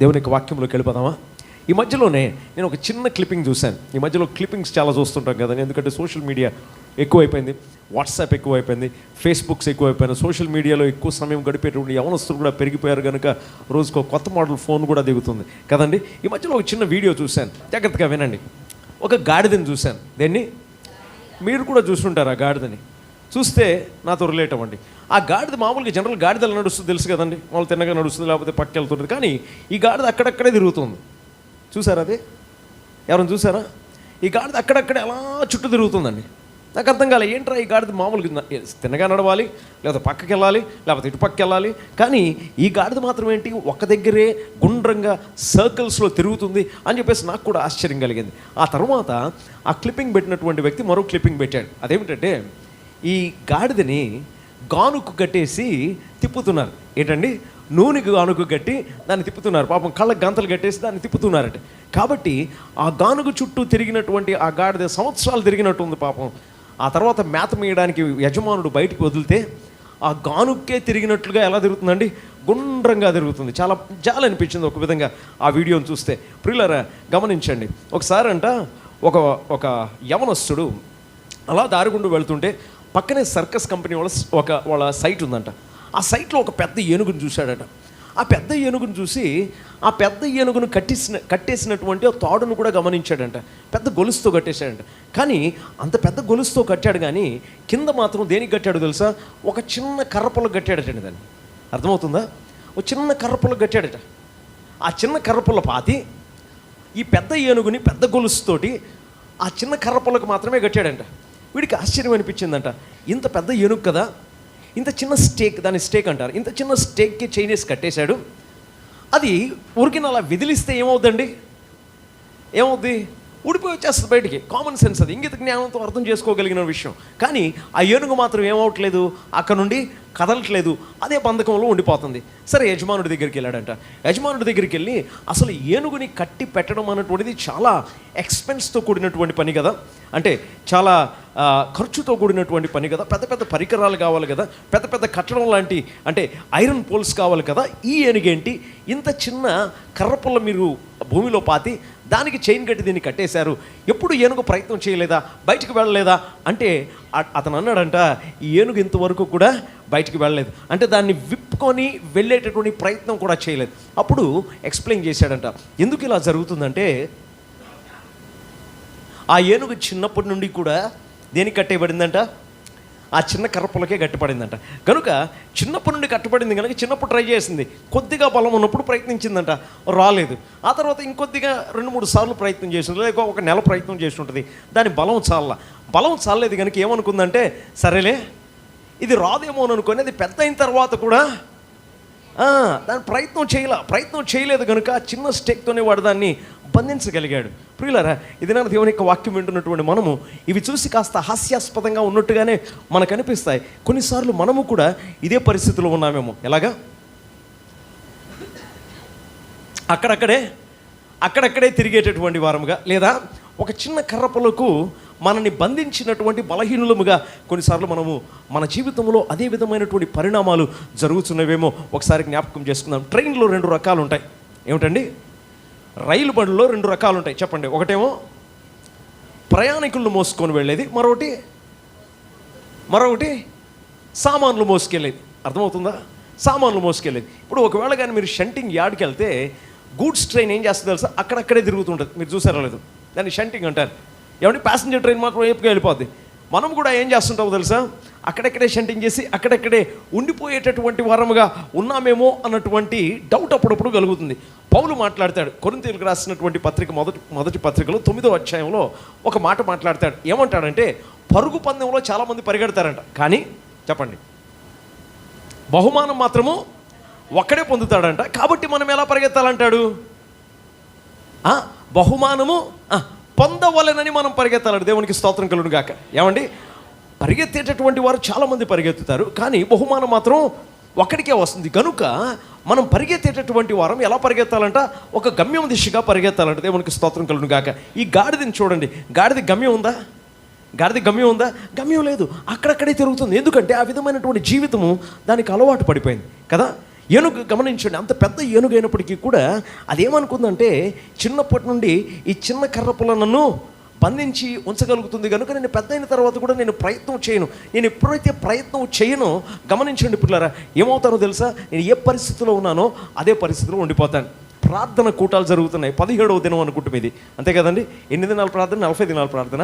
దేవుని యొక్క వాక్యంలోకి వెళ్ళిపోదామా? ఈ మధ్యలోనే నేను ఒక చిన్న క్లిప్పింగ్ చూశాను. ఈ మధ్యలో క్లిప్పింగ్స్ చాలా చూస్తుంటాం కదా, ఎందుకంటే సోషల్ మీడియా ఎక్కువైపోయింది, వాట్సాప్ ఎక్కువైపోయింది, ఫేస్బుక్స్ ఎక్కువైపోయినాయి. సోషల్ మీడియాలో ఎక్కువ సమయం గడిపేటువంటి యవనస్తులు కూడా పెరిగిపోయారు కనుక రోజుకు కొత్త మోడల్ ఫోన్ కూడా దిగుతుంది కదండి. ఈ మధ్యలో ఒక చిన్న వీడియో చూశాను, జాగ్రత్తగా వినండి. ఒక గాడిదని చూశాను. దేన్ని మీరు కూడా చూసుంటారు. ఆ గాడిదని చూస్తే నాతో రిలేట్ అవ్వండి. ఆ గాడిద మామూలుగా జనరల్ గాడిదలు నడుస్తుంది తెలుసు కదండి, వాళ్ళు తిన్నగా నడుస్తుంది, లేకపోతే పక్క వెళ్తుంటుంది. కానీ ఈ గాడిద అక్కడక్కడే తిరుగుతుంది. చూసారా? అది ఎవరైనా చూసారా? ఈ గాడిద అక్కడక్కడే అలా చుట్టూ తిరుగుతుందండి. నాకు అర్థం కాలే, ఏంట్రా ఈ గాడిద మామూలుగా తిన్నగా నడవాలి, లేకపోతే పక్కకి వెళ్ళాలి, లేకపోతే ఇటు పక్కకి వెళ్ళాలి, కానీ ఈ గాడిద మాత్రం ఏంటి ఒక్క దగ్గరే గుండ్రంగా సర్కిల్స్లో తిరుగుతుంది అని చెప్పేసి నాకు కూడా ఆశ్చర్యం కలిగింది. ఆ తర్వాత ఆ క్లిప్పింగ్ పెట్టినటువంటి వ్యక్తి మరో క్లిప్పింగ్ పెట్టాడు. అదేమిటంటే ఈ గాడిదని గానుకు కట్టేసి తిప్పుతున్నారు. ఏంటండి, నూనెకి గానుకు కట్టి దాన్ని తిప్పుతున్నారు. పాపం కళ్ళకు గంతలు కట్టేసి దాన్ని తిప్పుతున్నారట. కాబట్టి ఆ గానుగు చుట్టూ తిరిగినటువంటి ఆ గాడిద సంవత్సరాలు తిరిగినట్టు ఉంది పాపం. ఆ తర్వాత మేత మేయడానికి యజమానుడు బయటికి వదిలితే ఆ గానుక్కే తిరిగినట్లుగా ఎలా తిరుగుతుందండి, గుండ్రంగా తిరుగుతుంది. చాలా జాలి అనిపించింది ఒక విధంగా ఆ వీడియోని చూస్తే. ప్రియులారా గమనించండి. ఒకసారి అంట ఒక యవనస్తుడు అలా దారిగుండు వెళ్తుంటే పక్కనే సర్కస్ కంపెనీ వాళ్ళ సైట్ ఉందంట. ఆ సైట్లో ఒక పెద్ద ఏనుగును చూశాడట. ఆ పెద్ద ఏనుగును చూసి ఆ పెద్ద ఏనుగును కట్టేసినటువంటి తాడును కూడా గమనించాడంట. పెద్ద గొలుసుతో కట్టేశాడంట. కానీ అంత పెద్ద గొలుసుతో కట్టాడు, కానీ కింద మాత్రం దేనికి కట్టాడు తెలుసా? ఒక చిన్న కర్రపుల్ల కట్టాడటండి. దాన్ని అర్థమవుతుందా? ఒక చిన్న కర్రపుల్ల కట్టాడట. ఆ చిన్న కర్రపుల్ల పాతి ఈ పెద్ద ఏనుగుని పెద్ద గొలుసుతోటి ఆ చిన్న కర్రపుల్లకు మాత్రమే కట్టాడంట. వీడికి ఆశ్చర్యం అనిపించిందంట. ఇంత పెద్ద ఏనుగు కదా, ఇంత చిన్న స్టేక్, దాన్ని స్టేక్ అంటారు, ఇంత చిన్న స్టేక్కి చైన్ వేసి కట్టేశాడు. అది ఉరికిన అలా విదిలిస్తే ఏమవుద్దండి? ఏమవుద్ది? ఊడిపోయి వచ్చేస్తుంది బయటికి. కామన్ సెన్స్, అది ఇంగిత జ్ఞానంతో అర్థం చేసుకోగలిగిన విషయం. కానీ ఆ ఏనుగు మాత్రం ఏమవట్లేదు, అక్కడ నుండి కదలట్లేదు, అదే బంధకంలో ఉండిపోతుంది. సరే, యజమానుడి దగ్గరికి వెళ్ళాడంట. యజమానుడి దగ్గరికి వెళ్ళి అసలు ఏనుగుని కట్టి పెట్టడం అన్నటువంటిది చాలా ఎక్స్పెన్స్తో కూడినటువంటి పని కదా, అంటే చాలా ఖర్చుతో కూడినటువంటి పని కదా, పెద్ద పెద్ద పరికరాలు కావాలి కదా, పెద్ద పెద్ద కట్టడం లాంటి అంటే ఐరన్ పోల్స్ కావాలి కదా. ఈ ఏనుగేంటి ఇంత చిన్న కర్రపుల్ల మీరు భూమిలో పాతి దానికి చైన్ కట్టి దీన్ని కట్టేశారు, ఎప్పుడు ఏనుగు ప్రయత్నం చేయలేదా, బయటికి వెళ్ళలేదా అంటే అతను అన్నాడంట, ఈ ఏనుగు ఇంతవరకు కూడా బయటికి వెళ్ళలేదు, అంటే దాన్ని విప్పుకొని వెళ్ళేటటువంటి ప్రయత్నం కూడా చేయలేదు. అప్పుడు ఎక్స్ప్లెయిన్ చేశాడంట, ఎందుకు ఇలా జరుగుతుందంటే ఆ ఏనుగు చిన్నప్పటి నుండి కూడా దేనికి కట్టేయబడిందంట? ఆ చిన్న కర్రపులకే కట్టబడిందంట. కనుక చిన్నప్పటి నుండి కట్టబడింది కనుక చిన్నప్పుడు ట్రై చేసింది, కొద్దిగా బలం ఉన్నప్పుడు ప్రయత్నించిందంట, రాలేదు. ఆ తర్వాత ఇంకొద్దిగా 2-3 సార్లు ప్రయత్నం చేసింది, లేక ఒక నెల ప్రయత్నం చేసి ఉంటుంది, దాని బలం చాలలేదు కనుక ఏమనుకుందంటే సరేలే ఇది రాదేమో అని అనుకుని అది పెద్ద అయిన తర్వాత కూడా దాని ప్రయత్నం చేయలేదు కనుక చిన్న స్టేక్తోనే వాడు దాన్ని బంధించగలిగాడు. ప్రియులారా, ఇది నా దేవుని యొక్క వాక్యం వింటున్నటువంటి మనము ఇవి చూసి కాస్త హాస్యాస్పదంగా ఉన్నట్టుగానే మనకు అనిపిస్తాయి. కొన్నిసార్లు మనము కూడా ఇదే పరిస్థితిలో ఉన్నామేమో. ఎలాగా? అక్కడక్కడే తిరిగేటటువంటి వారముగా, లేదా ఒక చిన్న కర్రపులకు మనల్ని బంధించినటువంటి బలహీనులముగా కొన్నిసార్లు మనము మన జీవితంలో అదే విధమైనటువంటి పరిణామాలు జరుగుతున్నవేమో ఒకసారి జ్ఞాపకం చేసుకుందాం. ట్రైన్లో 2 రకాలు ఉంటాయి. ఏమిటండి? రైలు బండ్లో 2 రకాలు ఉంటాయి. చెప్పండి. ఒకటేమో ప్రయాణికులను మోసుకొని వెళ్ళేది, మరొకటి సామాన్లు మోసుకెళ్ళేది. అర్థమవుతుందా? సామాన్లు మోసుకెళ్ళేది. ఇప్పుడు ఒకవేళ కానీ మీరు షంటింగ్ యార్డ్కి వెళ్తే గూడ్స్ ట్రైన్ ఏం చేస్తుంది తెలుసా? అక్కడక్కడే తిరుగుతుంటుంది. మీరు చూసారా లేదు? దాన్ని షంటింగ్ అంటారు. ఏమంటే ప్యాసింజర్ ట్రైన్ మాత్రం వైపుగా వెళ్ళిపోద్ది. మనం కూడా ఏం చేస్తుంటామో తెలుసా? అక్కడెక్కడే షంటింగ్ చేసి అక్కడెక్కడే ఉండిపోయేటటువంటి వారముగా ఉన్నామేమో అన్నటువంటి డౌట్ అప్పుడప్పుడు కలుగుతుంది. పౌలు మాట్లాడతాడు, కొరింథీయులకు రాసినటువంటి పత్రిక మొదటి పత్రికలో 9వ అధ్యాయంలో ఒక మాట మాట్లాడతాడు. ఏమంటాడంటే, పరుగు పందెంలో చాలామంది పరిగెడతారంట, కానీ చెప్పండి బహుమానం మాత్రము ఒక్కడే పొందుతాడంట. కాబట్టి మనం ఎలా పరిగెత్తాలంటాడు? బహుమానము పొందవలెనని మనం పరిగెత్తాలంటే. దేవునికి స్తోత్రం కలుగును గాక. ఏమండి, పరిగెత్తేటటువంటి వారు చాలామంది పరిగెత్తుతారు, కానీ బహుమానం మాత్రం ఒక్కడికే వస్తుంది. కనుక మనం పరిగెత్తేటటువంటి వారం ఎలా పరిగెత్తాలంట? ఒక గమ్యం దిశగా పరిగెత్తాలంట. దేవునికి స్తోత్రం కలుగును గాక. ఈ గాడిదని చూడండి, గాడిద గమ్యం ఉందా? గమ్యం లేదు, అక్కడక్కడే తిరుగుతుంది. ఎందుకంటే ఆ విధమైనటువంటి జీవితము దానికి అలవాటు పడిపోయింది కదా. ఏనుగు గమనించండి, అంత పెద్ద ఏనుగు అయినప్పటికీ కూడా అదేమనుకుందంటే చిన్నప్పటి నుండి ఈ చిన్న కర్రపుల నన్ను బంధించి ఉంచగలుగుతుంది కనుక నేను పెద్ద అయిన తర్వాత కూడా నేను ప్రయత్నం చేయను. నేను ఎప్పుడైతే ప్రయత్నం చేయనో గమనించండి పిల్లరా, ఏమవుతానో తెలుసా, నేను ఏ పరిస్థితిలో ఉన్నానో అదే పరిస్థితిలో ఉండిపోతాను. ప్రార్థన కూటాలు జరుగుతున్నాయి, 17వ దినం అనుకుంటాం ఇది, అంతే కదండి. ఎన్ని దినాల ప్రార్థన? 40 దినాల ప్రార్థన,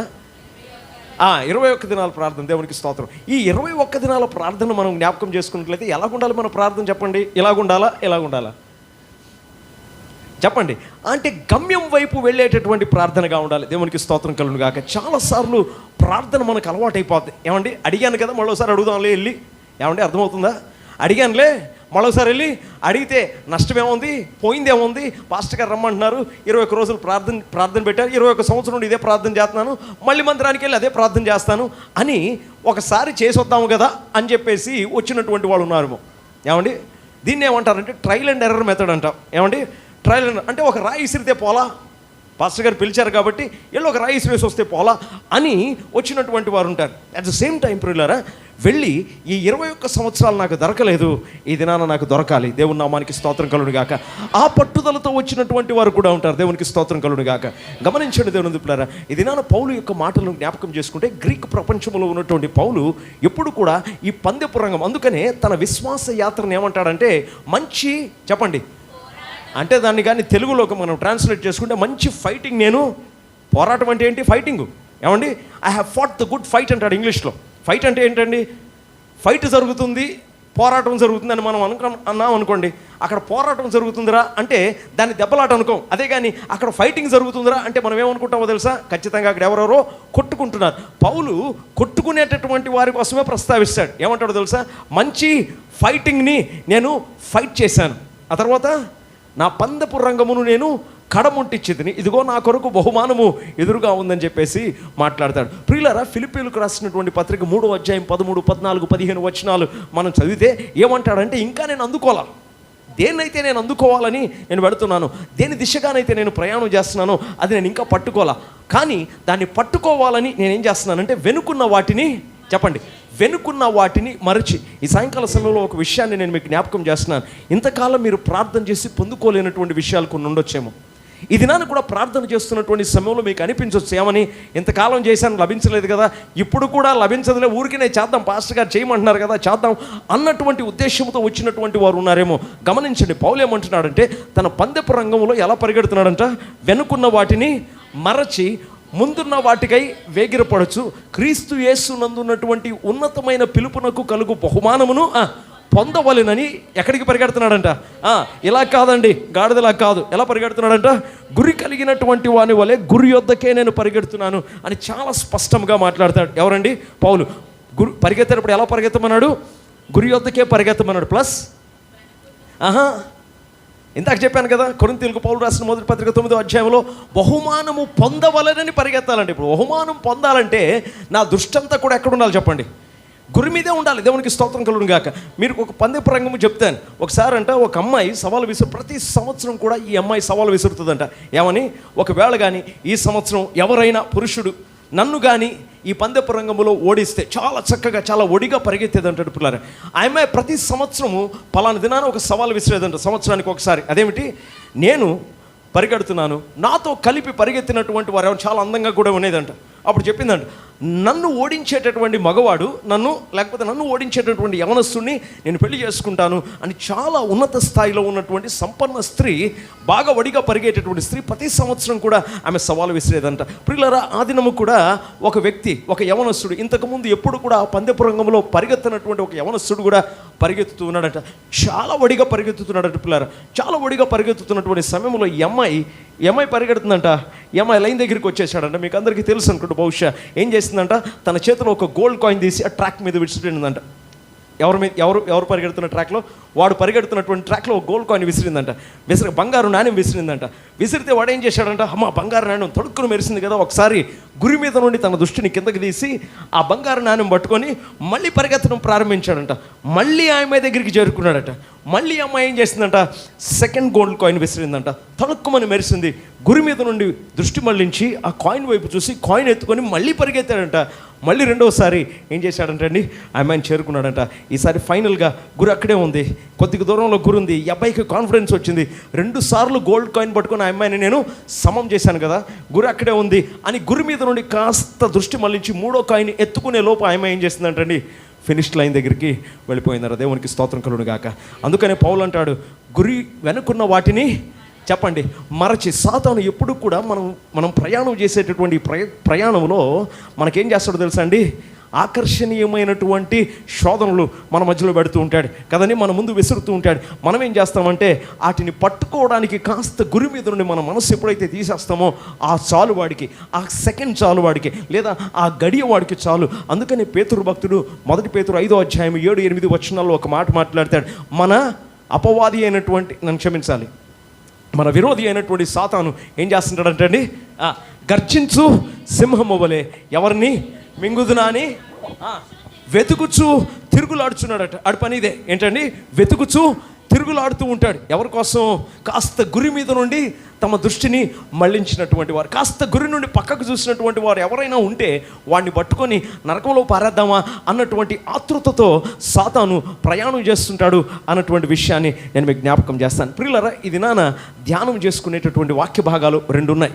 21 దినాల ప్రార్థన. దేవునికి స్తోత్రం. ఈ 21 దినాల ప్రార్థన మనం జ్ఞాపకం చేసుకున్నట్లయితే ఎలాగుండాలి మన ప్రార్థన చెప్పండి? ఎలాగుండాలా చెప్పండి? అంటే గమ్యం వైపు వెళ్ళేటటువంటి ప్రార్థనగా ఉండాలి. దేవునికి స్తోత్రం కలుగును గాక. చాలాసార్లు ప్రార్థన మనకు అలవాటు అయిపోద్ది. ఏమండి, అడిగాను కదా మరోసారి అడుగుదాంలే వెళ్ళి, ఏమండి అర్థమవుతుందా? అడిగానులే మరోసారి వెళ్ళి అడిగితే నష్టమేముంది, పోయిందేముంది? పాస్టర్ గారు రమ్మంటున్నారు, 21 రోజులు ప్రార్థన పెట్టారు, 21 సంవత్సరం నుండి ఇదే ప్రార్థన చేస్తున్నాను, మళ్ళీ మందిరానికి వెళ్ళి అదే ప్రార్థన చేస్తాను అని ఒకసారి చేసి వద్దాము కదా అని చెప్పేసి వచ్చినటువంటి వాళ్ళు ఉన్నారు. ఏమండి, దీన్ని ఏమంటారంటే ట్రయల్ అండ్ ఎర్రర్ మెథడ్ అంటాం. ఏమండి, ట్రయల్ అండ్ అంటే ఒక రాయి ఇసిరితే పోలా, పాస్టర్ గారు పిలిచారు కాబట్టి వెళ్ళి ఒక రాయి ఇసిరేసి వస్తే పోలా అని వచ్చినటువంటి వారు ఉంటారు. అట్ ద సేమ్ టైం ప్రియులారా, వెళ్ళి ఈ 21 సంవత్సరాలు నాకు దొరకలేదు, ఈ దినాన నాకు దొరకాలి. దేవుని నామానికి స్తోత్రం కలుగును గాక. ఆ పట్టుదలతో వచ్చినటువంటి వారు కూడా ఉంటారు. దేవునికి స్తోత్రం కలుగును గాక. గమనించండి దేవుని పిల్లరా, ఈ దినాన పౌలు యొక్క మాటలను జ్ఞాపకం చేసుకుంటే గ్రీక్ ప్రపంచంలో ఉన్నటువంటి పౌలు ఎప్పుడు కూడా ఈ పందెపు రంగం, అందుకనే తన విశ్వాస యాత్రను ఏమంటాడంటే మంచి, చెప్పండి అంటే దాన్ని కానీ తెలుగులోకి మనం ట్రాన్స్లేట్ చేసుకుంటే మంచి ఫైటింగ్, నేను పోరాటం అంటే ఏంటి? ఫైటింగ్. ఏమండి, I have fought the good fight అంటాడు ఇంగ్లీష్లో. ఫైట్ అంటే ఏంటండి? ఫైట్ జరుగుతుంది, పోరాటం జరుగుతుంది అని మనం అన్నాం అనుకోండి, అక్కడ పోరాటం జరుగుతుందిరా అంటే దాన్ని దెబ్బలాట అనుకోం. అదే కానీ అక్కడ ఫైటింగ్ జరుగుతుందిరా అంటే మనం ఏమనుకుంటామో తెలుసా? ఖచ్చితంగా అక్కడ ఎవరెవరో కొట్టుకుంటున్నారు. పౌలు కొట్టుకునేటటువంటి వారి కోసమే ప్రస్తావిస్తాడు. ఏమంటాడో తెలుసా? మంచి ఫైటింగ్ని నేను ఫైట్ చేశాను, ఆ తర్వాత నా పందెపు రంగమును నేను కడముట్టించితిని, ఇదిగో నా కొరకు బహుమానము ఎదురుగా ఉందని చెప్పేసి మాట్లాడతాడు. ప్రియులారా, ఫిలిప్పీయులకు రాసినటువంటి పత్రిక 3వ అధ్యాయం 13, 14, 15 వచనాలు మనం చదివితే ఏమంటాడంటే, ఇంకా నేను అందుకోవాలా, దేన్నైతే నేను అందుకోవాలని నేను పెడుతున్నాను, దేని దిశగానైతే నేను ప్రయాణం చేస్తున్నానో అది నేను ఇంకా పట్టుకోవాలా, కానీ దాన్ని పట్టుకోవాలని నేనేం చేస్తున్నానంటే వెనుకున్న వాటిని, చెప్పండి, వెనుకున్న వాటిని మరచి. ఈ సాయంకాల సమయంలో ఒక విషయాన్ని నేను మీకు జ్ఞాపకం చేస్తున్నాను. ఇంతకాలం మీరు ప్రార్థన చేసి పొందుకోలేనటువంటి విషయాలు కొన్ని ఉండొచ్చేమో. ఈ దినాన్ని కూడా ప్రార్థన చేస్తున్నటువంటి సమయంలో మీకు అనిపించవచ్చు, ఏమని, ఇంతకాలం చేశాను లభించలేదు కదా, ఇప్పుడు కూడా లభించదులే, ఊరికినే చేద్దాం, పాస్టర్ గారు చేయమంటున్నారు కదా చేద్దాం అన్నటువంటి ఉద్దేశంతో వచ్చినటువంటి వారు ఉన్నారేమో. గమనించండి, పౌలు ఏమంటున్నాడంటే తన పందెపు రంగంలో ఎలా పరిగెడుతున్నాడంట? వెనుకున్న వాటిని మరచి ముందున్న వాటికై వేగిరపడచ్చు, క్రీస్తు యేసు నందున్నటువంటి ఉన్నతమైన పిలుపునకు కలుగు బహుమానమును పొందవలెనని ఎక్కడికి పరిగెడుతున్నాడంట? ఇలా కాదండి, గాడిదలా కాదు. ఎలా పరిగెడుతున్నాడంట? గురి కలిగినటువంటి వాని వలె గురి యొద్దకే నేను పరిగెడుతున్నాను అని చాలా స్పష్టంగా మాట్లాడతాడు. ఎవరండి? పౌలు. పరిగెత్తేటప్పుడు ఎలా పరిగెత్తమన్నాడు? గురి యొద్దకే పరిగెత్తమన్నాడు. ప్లస్ ఇందాక చెప్పాను కదా, కొరింథీయులకు పౌలు రాసిన మొదటి పత్రిక 9వ అధ్యాయంలో బహుమానము పొందవలెనని పరిగెత్తాలంటే, ఇప్పుడు బహుమానం పొందాలంటే నా దృష్టి అంతా కూడా ఎక్కడ ఉండాలి చెప్పండి? గురి మీదే ఉండాలి. దేవునికి స్తోత్రం కలుగును గాక. మీరు ఒక పందెపు రంగము చెప్తాను. ఒకసారి అంట ఒక అమ్మాయి సవాలు ప్రతి సంవత్సరం కూడా ఈ అమ్మాయి సవాలు విసురుతుందంట. ఏమని? ఒకవేళ కానీ ఈ సంవత్సరం ఎవరైనా పురుషుడు నన్ను కానీ ఈ పందెపు రంగంలో ఓడిస్తే చాలా చక్కగా చాలా ఒడిగా పరిగెత్తేది అంటాడు పిల్లలు. ఆమె ప్రతి సంవత్సరము పలానా దినాన ఒక సవాల్ విసిరేదంట, సంవత్సరానికి ఒకసారి. అదేమిటి? నేను పరిగెడుతున్నాను, నాతో కలిపి పరిగెత్తినటువంటి వారు ఎవరు చాలా అందంగా కూడా ఉండేదంట. అప్పుడు చెప్పిందంట, నన్ను ఓడించేటటువంటి మగవాడు లేకపోతే నన్ను ఓడించేటటువంటి యవనస్తుడిని నేను పెళ్లి చేసుకుంటాను అని చాలా ఉన్నత స్థాయిలో ఉన్నటువంటి సంపన్న స్త్రీ, బాగా వడిగా పరిగెట్టేటువంటి స్త్రీ ప్రతి సంవత్సరం కూడా ఆమె సవాలు విసిరేదంట. ప్రియులారా, ఆ దినము కూడా ఒక వ్యక్తి, ఒక యవనస్తుడు, ఇంతకుముందు ఎప్పుడు కూడా పందెపు రంగంలో పరిగెత్తినటువంటి ఒక యవనస్తుడు కూడా పరిగెత్తుతూ ఉన్నాడంట. చాలా వడిగా పరిగెత్తుతున్నాడంట. పిల్లారా, చాలా వడిగా పరిగెత్తుతున్నటువంటి సమయంలో ఈ అమ్మాయి పరిగెడుతుందంట. ఈ అమ్మాయి లైన్ దగ్గరికి వచ్చేసాడంట. మీకు అందరికీ తెలుసు అనుకుంటూ బహుశా. ఏం చేసిందంట? తన చేతిలో ఒక గోల్డ్ కాయిన్ తీసి ఆ ట్రాక్ మీద విసిరిందంట. ఎవరు పరిగెడుతున్న ట్రాక్లో, వాడు పరిగెడుతున్నటువంటి ట్రాక్లో ఒక గోల్డ్ కాయిన్ విసిరిందంట. బంగారు నాణ్యం విసిరిందంట. విసిరితే వాడు ఏం చేశాడంట? అమ్మ, బంగారు నాణ్యం తొడుక్కును మెరిసింది కదా, ఒకసారి గురి మీద నుండి తన దృష్టిని కిందకి తీసి ఆ బంగారు నాణెం పట్టుకొని మళ్ళీ పరిగెత్తడం ప్రారంభించాడంట. మళ్ళీ ఆమె దగ్గరికి చేరుకున్నాడట. మళ్ళీ అమ్మాయి ఏం చేసిందంట, సెకండ్ గోల్డ్ కాయిన్ విసిరిందంట. తణుక్కుమని మెరిసింది. గురి మీద నుండి దృష్టి మళ్ళించి ఆ కాయిన్ వైపు చూసి కాయిన్ ఎత్తుకొని మళ్ళీ పరిగెత్తాడంట. మళ్ళీ రెండోసారి ఏం చేశాడంటే అండి, ఆ అమ్మాయిని చేరుకున్నాడంట. ఈసారి ఫైనల్గా గురి అక్కడే ఉంది, కొద్దిగా దూరంలో గురి ఉంది. ఈ అబ్బాయికి కాన్ఫిడెన్స్ వచ్చింది. 2 సార్లు గోల్డ్ కాయిన్ పట్టుకొని ఆ అమ్మాయిని నేను సమం చేశాను కదా, గురి అక్కడే ఉంది అని గురి మీద నుండి కాస్త దృష్టి మళ్ళించి 3వ కాయిన్ ఎత్తుకునే లోపు ఆ అమ్మాయి ఏం చేసిందంటండి, ఫినిష్ లైన్ దగ్గరికి వెళ్ళిపోయిందట. దేవునికి స్తోత్రం కలుగును గాక. అందుకనే పౌలు అంటాడు, గురి వెనుకున్న వాటిని చెప్పండి మరచి. సాతాను ఎప్పుడు కూడా మనం ప్రయాణం చేసేటటువంటి ప్రయాణంలో మనకేం చేస్తాడో తెలుసా అండి, ఆకర్షణీయమైనటువంటి శోధనలు మన మధ్యలో పెడుతూ ఉంటాడు కదండి, మన ముందు విసురుతూ ఉంటాడు. మనం ఏం చేస్తామంటే వాటిని పట్టుకోవడానికి కాస్త గురి మీద నుండి మన మనసు ఎప్పుడైతే తీసేస్తామో ఆ చాలు వాడికి, ఆ సెకండ్ చాలు వాడికి, లేదా ఆ గడియ వాడికి చాలు. అందుకని పేతురు భక్తుడు 1 పేతురు 5వ అధ్యాయం 7-8 వచనాల్లో ఒక మాట మాట్లాడతాడు. మన అపవాది అయినటువంటి, నన్ను క్షమించాలి, మన విరోధి అయినటువంటి సాతాను ఏం చేస్తుంటాడంటే అండి, గర్జించు సింహము వలె ఎవరిని మింగుదునా అని వెతుకుచు తిరుగులాడుచున్నాడట. ఆడి పని ఇదే ఏంటండి, వెతుకుచు తిరుగులాడుతూ ఉంటాడు. ఎవరి కోసం? కాస్త గురి మీద నుండి తమ దృష్టిని మళ్లించినటువంటి వారు, కాస్త గురి నుండి పక్కకు చూసినటువంటి వారు ఎవరైనా ఉంటే వాడిని పట్టుకొని నరకంలో పారేద్దామా అన్నటువంటి ఆతృతతో సాతాను ప్రయాణం చేస్తుంటాడు అన్నటువంటి విషయాన్ని నేను మీకు జ్ఞాపకం చేస్తాను. ప్రియులారా, ఇది ధ్యానం చేసుకునేటటువంటి వాక్య భాగాలు 2 ఉన్నాయి.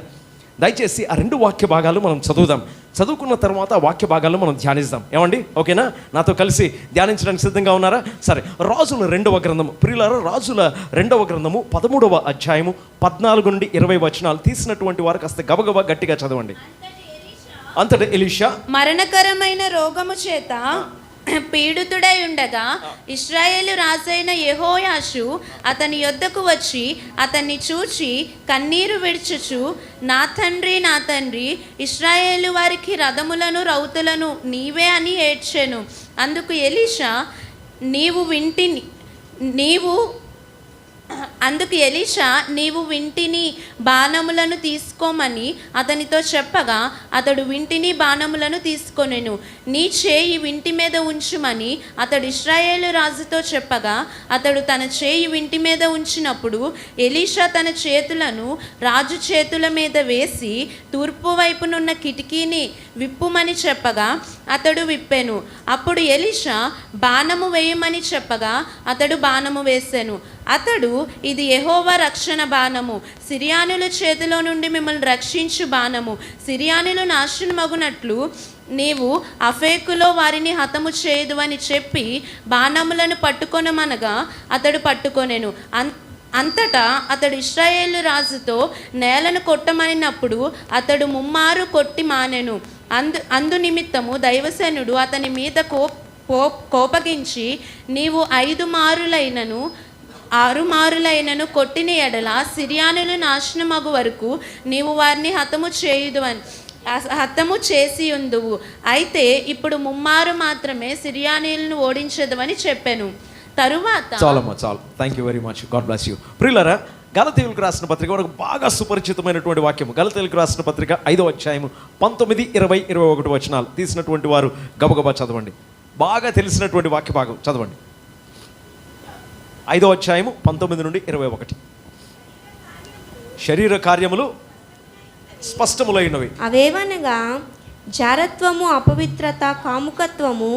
దయచేసి ఆ 2 వాక్య భాగాలు మనం చదువుదాం. చదువుకున్న తర్వాత ఆ వాక్య భాగాలను మనం ధ్యానిస్తాం. ఏమండి, ఓకేనా? నాతో కలిసి ధ్యానించడానికి సిద్ధంగా ఉన్నారా? సరే. రాజుల 2వ గ్రంథము, ప్రియులారా, రాజుల 2వ గ్రంథము 13వ అధ్యాయము 14 నుండి 20 వచనాలు తీసినటువంటి వారు కాస్త గబగబా గట్టిగా చదవండి. అంతటా ఎలీషా మరణకరమైన రోగము చేత పీడితుడై ఉండగా ఇశ్రాయేలు రాజైన యెహోయాషు అతని యొద్దకు వచ్చి అతన్ని చూచి కన్నీరు విడుచుచు, నా తండ్రి ఇశ్రాయేలు వారికి రథములను రౌతులను నీవే అని ఏడ్చెను. అందుకు ఎలీషా నీవు వింటిని బాణములను తీసుకోమని అతనితో చెప్పగా అతడు వింటిని బాణములను తీసుకొనెను. నీ చేయి వింటి మీద ఉంచుమని అతడు ఇశ్రాయేలు రాజుతో చెప్పగా అతడు తన చేయి వింటి మీద ఉంచినప్పుడు ఎలీషా తన చేతులను రాజు చేతుల మీద వేసి తూర్పు వైపునున్న కిటికీని విప్పుమని చెప్పగా అతడు విప్పెను. అప్పుడు ఎలీషా బాణము వేయమని చెప్పగా అతడు బాణము వేసెను. అతడు, ఇది యెహోవా రక్షణ బాణము, సిరియానుల చేతిలో నుండి మిమ్మల్ని రక్షించు బాణము. సిరియానులు నాశనమగునట్లు నీవు అఫేకులో వారిని హతము చేయదు అని చెప్పి బాణములను పట్టుకొనమనగా అతడు పట్టుకొనెను. అంతటా అతడు ఇశ్రాయేలు రాజుతో నేలను కొట్టమనినప్పుడు అతడు 3 కొట్టి మానెను. అందు నిమిత్తము దైవసేనుడు అతని మీద కోపగించి, నీవు 5 మారులైనను 6 మారులైనను కొట్టిన ఎడల సిరియానులు నాశనమగు వరకు నీవు వారిని హతము చేసి ఉందువు. అయితే ఇప్పుడు 3 మాత్రమే సిరియానీలను ఓడించదవని చెప్పాను. తరువాత చాలు. Thank you very much. God bless you. ప్రియులారా, గలతీయులకు రాసిన పత్రిక మనకు బాగా సుపరిచితమైనటువంటి వాక్యము. గలతీయులకు రాసిన పత్రిక 5వ అధ్యాయము 19, 20, 21 వచనాలు తీసినటువంటి వారు గబగబా చదవండి. బాగా తెలిసినటువంటి వాక్య భాగం చదవండి. 5వ అధ్యాయము 19 నుండి 21. శరీర కార్యములు స్పష్టములైనవి. అవేవనగా జారత్వము, అపవిత్రత, కాముకత్వము,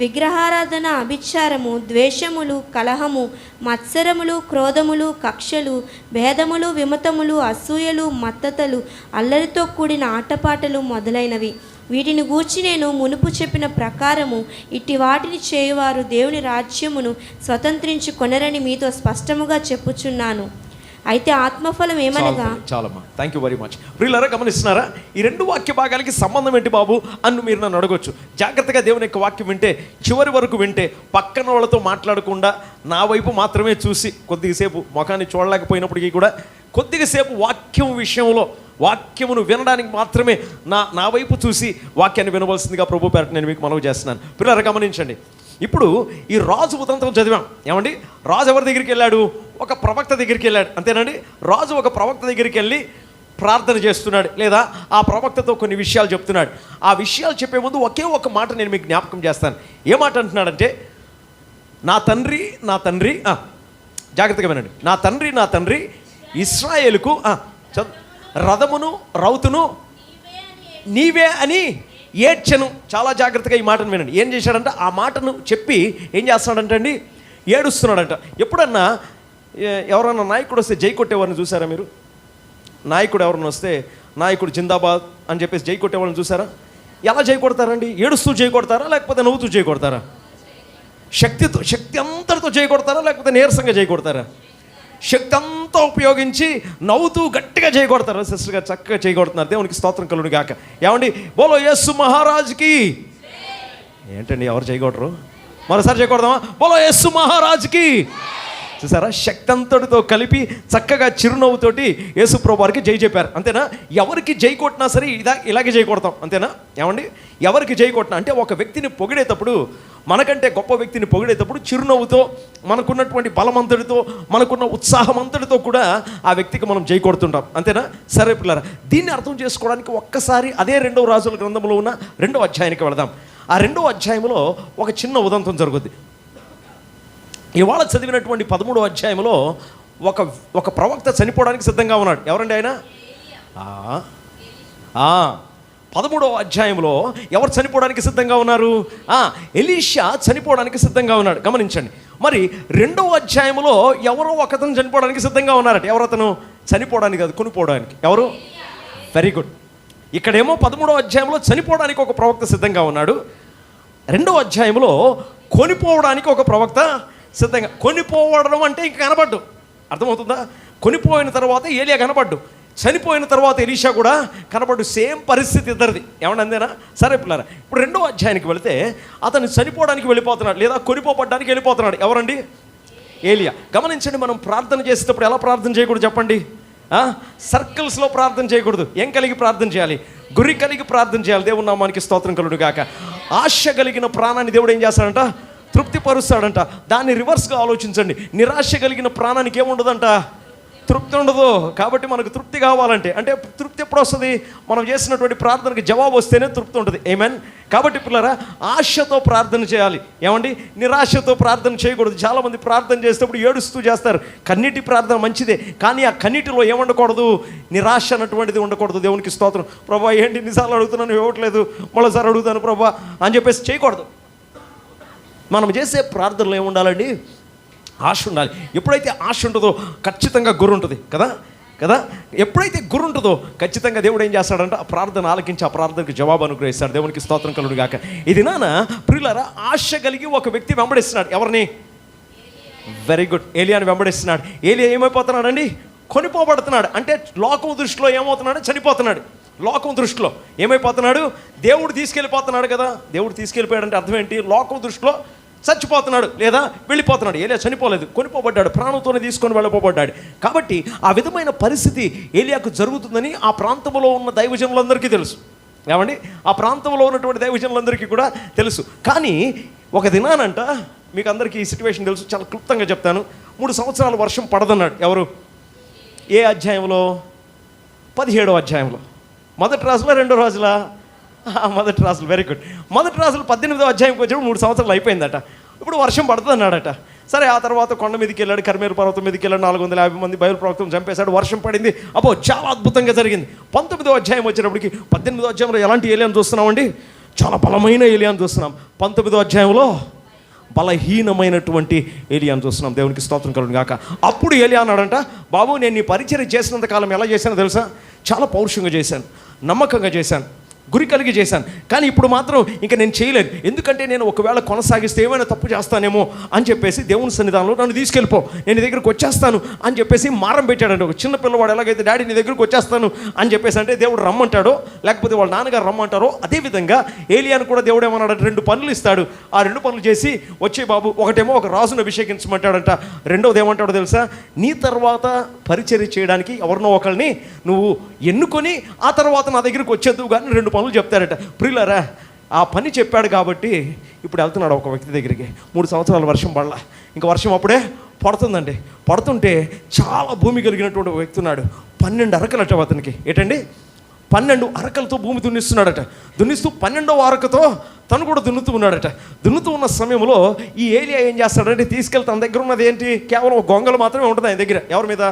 విగ్రహారాధన, అభిచారము, ద్వేషములు, కలహము, మత్సరములు, క్రోధములు, కక్షలు, భేదములు, విమతములు, అసూయలు, మత్తతలు, అల్లరితో కూడిన ఆటపాటలు మొదలైనవి. వీటిని గూర్చి నేను మునుపు చెప్పిన ప్రకారము ఇట్టి వాటిని చేయువారు దేవుని రాజ్యమును స్వతంత్రించుకొనరని మీతో స్పష్టముగా చెప్పుచున్నాను. అయితే ఆత్మఫలం ఏమనగా, చాలమ్మా, థ్యాంక్ యూ వెరీ మచ్. ప్రియులారా, గమనిస్తున్నారా? ఈ 2 వాక్య భాగాలకి సంబంధం ఏంటి బాబు అని మీరు నన్ను అడగొచ్చు. జాగ్రత్తగా దేవుని యొక్క వాక్యం వింటే, చివరి వరకు వింటే, పక్కన వాళ్ళతో మాట్లాడకుండా నా వైపు మాత్రమే చూసి కొద్దిసేపు ముఖాన్ని చూడలేకపోయినప్పటికీ కూడా కొద్దిసేపు వాక్యం విషయంలో వాక్యమును వినడానికి మాత్రమే నా వైపు చూసి వాక్యాన్ని వినవలసిందిగా ప్రభు పేరట నేను మీకు మనవి చేస్తున్నాను. పిల్లలు గమనించండి. ఇప్పుడు ఈ రాజు ఉదంతం చదివాం. ఏమండి, రాజు ఎవరి దగ్గరికి వెళ్ళాడు? ఒక ప్రవక్త దగ్గరికి వెళ్ళాడు, అంతేనండి. రాజు ఒక ప్రవక్త దగ్గరికి వెళ్ళి ప్రార్థన చేస్తున్నాడు, లేదా ఆ ప్రవక్తతో కొన్ని విషయాలు చెప్తున్నాడు. ఆ విషయాలు చెప్పే ముందు ఒకే ఒక మాట నేను మీకు జ్ఞాపకం చేస్తాను. ఏ మాట అంటున్నాడంటే, నా తండ్రి జాగ్రత్తగా వినండి, నా తండ్రి ఇశ్రాయేలుకు రథమును రౌతును నీవే అని ఏడ్చెను. చాలా జాగ్రత్తగా ఈ మాటను వినండి. ఏం చేశాడంట, ఆ మాటను చెప్పి ఏం చేస్తున్నాడంటే అండి, ఏడుస్తున్నాడంట. ఎప్పుడన్నా ఎవరన్నా నాయకుడు వస్తే జై కొట్టేవారిని చూసారా మీరు? నాయకుడు ఎవరన్నా వస్తే నాయకుడు జిందాబాద్ అని చెప్పేసి జై కొట్టేవాళ్ళని చూసారా? ఎలా జై కొడతారండి? ఏడుస్తూ జై కొడతారా, లేకపోతే నవ్వుతూ జై కొడతారా? శక్తి అంతటితో జై కొడతారా, లేకపోతే నీరసంగా జై కొడతారా? శక్తి అంతా ఉపయోగించి నవ్వుతూ గట్టిగా జై కొడతారు. సిస్టర్ గారు చక్కగా జై కొడుతున్నారు. దేవునికి స్తోత్రం కలుగును గాక. ఏమండి, బోలో యేసు మహారాజుకి. ఏంటండి ఎవరు జై కొట్టరు? మరోసారి జై కొడదామా? బోలో యేసు మహారాజుకి. చూసారా, శక్తి అంతటితో కలిపి చక్కగా చిరునవ్వుతోటి యేసు ప్రభు వారికి జై చెప్పారు. అంతేనా? ఎవరికి జై కొట్టినా సరే ఇలాగే జై కొడతాం. అంతేనా? ఏమండి, ఎవరికి జై కొట్టినా అంటే ఒక వ్యక్తిని పొగిడేటప్పుడు, మనకంటే గొప్ప వ్యక్తిని పొగిడేటప్పుడు చిరునవ్వుతో, మనకున్నటువంటి బలమంతటితో, మనకున్న ఉత్సాహమంతటితో కూడా ఆ వ్యక్తికి మనం జై కొడుతుంటాం. అంతేనా? సరే పిల్లరా, దీన్ని అర్థం చేసుకోవడానికి ఒక్కసారి అదే 2వ రాజుల గ్రంథంలో ఉన్న 2వ అధ్యాయానికి వెళదాం. ఆ 2వ అధ్యాయంలో ఒక చిన్న ఉదంతం జరుగుద్ది. ఇవాళ చదివినటువంటి 13వ అధ్యాయంలో ఒక ప్రవక్త చనిపోవడానికి సిద్ధంగా ఉన్నాడు. ఎవరండి ఆయన? 13వ అధ్యాయంలో ఎవరు చనిపోవడానికి సిద్ధంగా ఉన్నారు? ఎలీషా చనిపోవడానికి సిద్ధంగా ఉన్నాడు. గమనించండి. మరి 2వ అధ్యాయంలో ఎవరో ఒకతను చనిపోవడానికి సిద్ధంగా ఉన్నారట. ఎవరతను? చనిపోవడానికి కాదు, కొనిపోవడానికి. ఎవరు? Very good. ఇక్కడేమో 13వ అధ్యాయంలో చనిపోవడానికి ఒక ప్రవక్త సిద్ధంగా ఉన్నాడు. 2వ అధ్యాయంలో కొనిపోవడానికి ఒక ప్రవక్త సిద్ధంగా. కొనిపోవడం అంటే ఇంక కనపడ్డు. అర్థమవుతుందా? కొనిపోయిన తర్వాత ఏలియా కనపడ్డు, చనిపోయిన తర్వాత ఎలీషా కూడా కనపడ్డు. సేమ్ పరిస్థితి ఇద్దరిది. ఏమన్నా అందేనా? సరే పిల్లరా, ఇప్పుడు 2వ అధ్యాయానికి వెళితే అతను చనిపోవడానికి వెళ్ళిపోతున్నాడు, లేదా కొనిపోబడ్డానికి వెళ్ళిపోతున్నాడు. ఎవరండి? ఏలియా. గమనించండి, మనం ప్రార్థన చేసేటప్పుడు ఎలా ప్రార్థన చేయకూడదు చెప్పండి? సర్కిల్స్లో ప్రార్థన చేయకూడదు. ఏం కలిగి ప్రార్థన చేయాలి? గురి కలిగి ప్రార్థన చేయాలి. దేవుని నామానికి స్తోత్రం కలుగును గాక. ఆశ కలిగిన ప్రాణాన్ని దేవుడు ఏం చేస్తాడంట? తృప్తిపరుస్తాడంట. దాన్ని రివర్స్గా ఆలోచించండి. నిరాశ కలిగిన ప్రాణానికి ఏముండదంట? తృప్తి ఉండదు. కాబట్టి మనకు తృప్తి కావాలంటే, అంటే తృప్తి ఎప్పుడు వస్తుంది? మనం చేసినటువంటి ప్రార్థనకి జవాబు వస్తేనే తృప్తి ఉంటుంది. ఆమేన్. కాబట్టి పిల్లరా, ఆశతో ప్రార్థన చేయాలి. ఏమండి, నిరాశతో ప్రార్థన చేయకూడదు. చాలామంది ప్రార్థన చేసేటప్పుడు ఏడుస్తూ చేస్తారు. కన్నీటి ప్రార్థన మంచిదే, కానీ ఆ కన్నీటిలో ఏముండకూడదు? నిరాశ అన్నటువంటిది ఉండకూడదు. దేవునికి స్తోత్రం. ప్రభా ఏంటి నిజాలు అడుగుతున్నాను, ఇవ్వట్లేదు, మరోసారి అడుగుతాను ప్రభా అని చెప్పేసి చేయకూడదు. మనం చేసే ప్రార్థనలో ఏముండాలండి? ఆశ ఉండాలి. ఎప్పుడైతే ఆశ ఉంటుందో ఖచ్చితంగా గురి ఉంటుంది కదా. ఎప్పుడైతే గురి ఉంటుందో ఖచ్చితంగా దేవుడు ఏం చేస్తాడంటే ఆ ప్రార్థన ఆలకించి ఆ ప్రార్థనకు జవాబు అనుగ్రహిస్తాడు. దేవునికి స్తోత్రం కలుగును గాక. ఇది నాన్న ప్రియులారా, ఆశ కలిగి ఒక వ్యక్తి వెంబడిస్తున్నాడు. ఎవరిని? Very good. ఏలియాని వెంబడిస్తున్నాడు. ఏలియా ఏమైపోతున్నాడండి? కొనిపోబడుతున్నాడు. అంటే లోకం దృష్టిలో ఏమవుతున్నాడు? చనిపోతున్నాడు. లోకం దృష్టిలో ఏమైపోతున్నాడు? దేవుడు తీసుకెళ్ళిపోతున్నాడు కదా. దేవుడు తీసుకెళ్ళిపోయాడంటే అర్థం ఏంటి? లోకం దృష్టిలో చచ్చిపోతున్నాడు, లేదా వెళ్ళిపోతున్నాడు. ఏలియా చనిపోలేదు, కొనిపోబడ్డాడు, ప్రాణంతోనే తీసుకొని వెళ్ళిపోబడ్డాడు. కాబట్టి ఆ విధమైన పరిస్థితి ఏలియాకు జరుగుతుందని ఆ ప్రాంతంలో ఉన్న దైవజనులందరికీ తెలుసు. ఏమండి, ఆ ప్రాంతంలో ఉన్నటువంటి దైవజనులందరికీ కూడా తెలుసు. కానీ ఒక దినానంట, మీకు అందరికీ ఈ సిచ్యువేషన్ తెలుసు, చాలా క్లుప్తంగా చెప్తాను. 3 సంవత్సరాలు వర్షం పడదన్నాడు. ఎవరు? ఏ అధ్యాయంలో? 17వ అధ్యాయంలో. మొదటి రాజులా 2వ రాజులా? మొదటి రాజులు. Very good. మొదటి రాజులు 18వ అధ్యాయంకి వచ్చినప్పుడు 3 సంవత్సరాలు అయిపోయిందట. ఇప్పుడు వర్షం పడుతుంది అన్నాడట. సరే, ఆ తర్వాత కొండ మీదకి వెళ్ళాడు, కర్మేలు పర్వతం మీదకి వెళ్ళాడు, 450 మంది బయలు ప్రవక్తను చంపేశాడు, వర్షం పడింది. అబ్బో చాలా అద్భుతంగా జరిగింది. 19వ అధ్యాయం వచ్చినప్పటికి 18వ అధ్యాయంలో ఎలాంటి ఏలియాను చూస్తున్నామండి? చాలా బలమైన ఏలియాను చూస్తున్నాం. 19వ అధ్యాయంలో బలహీనమైనటువంటి ఏలియాను చూస్తున్నాం. దేవునికి స్తోత్రం కలుగును గాక. అప్పుడు ఏలియా అన్నాడంట, బాబు నేను నీ పరిచర్య చేసినంత కాలం ఎలా చేశానో తెలుసా? చాలా పౌరుషంగా చేశాను, నమ్మకంగా చేశాను, గురి కలిగి చేశాను. కానీ ఇప్పుడు మాత్రం ఇంకా నేను చేయలేను. ఎందుకంటే నేను ఒకవేళ కొనసాగిస్తే ఏమైనా తప్పు చేస్తానేమో అని చెప్పేసి దేవుని సన్నిధానంలో నన్ను తీసుకెళ్ళిపో, నేను నీ దగ్గరికి వచ్చేస్తాను అని చెప్పేసి మారం పెట్టాడండి. ఒక చిన్న పిల్లవాడు ఎలాగైతే డాడీ నీ దగ్గరికి వచ్చేస్తాను అని చెప్పేసి అంటే దేవుడు రమ్మంటాడో, లేకపోతే వాళ్ళ నాన్నగారు రమ్మంటారో, అదేవిధంగా ఏలియాను కూడా దేవుడు ఏమన్నాడు? 2 పనులు ఇస్తాడు. ఆ 2 పనులు చేసి వచ్చే బాబు. ఒకటేమో ఒక రాజును అభిషేకించమంటాడంట. రెండవది ఏమంటాడో తెలుసా? నీ తర్వాత పరిచర్య చేయడానికి ఎవరినో ఒకరిని నువ్వు ఎన్నుకొని ఆ తర్వాత నా దగ్గరికి వచ్చేద్దు కానీ 2 పనులు చెప్తారట. ప్రియులారా, ఆ పని చెప్పాడు కాబట్టి ఇప్పుడు వెళ్తున్నాడు ఒక వ్యక్తి దగ్గరికి. 3 సంవత్సరాలు వర్షం పడలా, ఇంకా వర్షం అప్పుడే పడుతుందండి. పడుతుంటే చాలా భూమి కలిగినటువంటి వ్యక్తి ఉన్నాడు. 12 అరకలట అతనికి. ఏంటండి? 12 అరకలతో భూమి దున్నిస్తున్నాడట. దున్నిస్తూ 12వ అరకతో తను కూడా దున్నుతూ ఉన్నాడట. దున్నుతూ ఉన్న సమయంలో ఈ ఏలియా ఏం చేస్తాడంటే తీసుకెళ్తే తన దగ్గర ఉన్నది ఏంటి? కేవలం ఒక గొంగలు మాత్రమే ఉంటుంది ఆయన దగ్గర. ఎవరి మీద?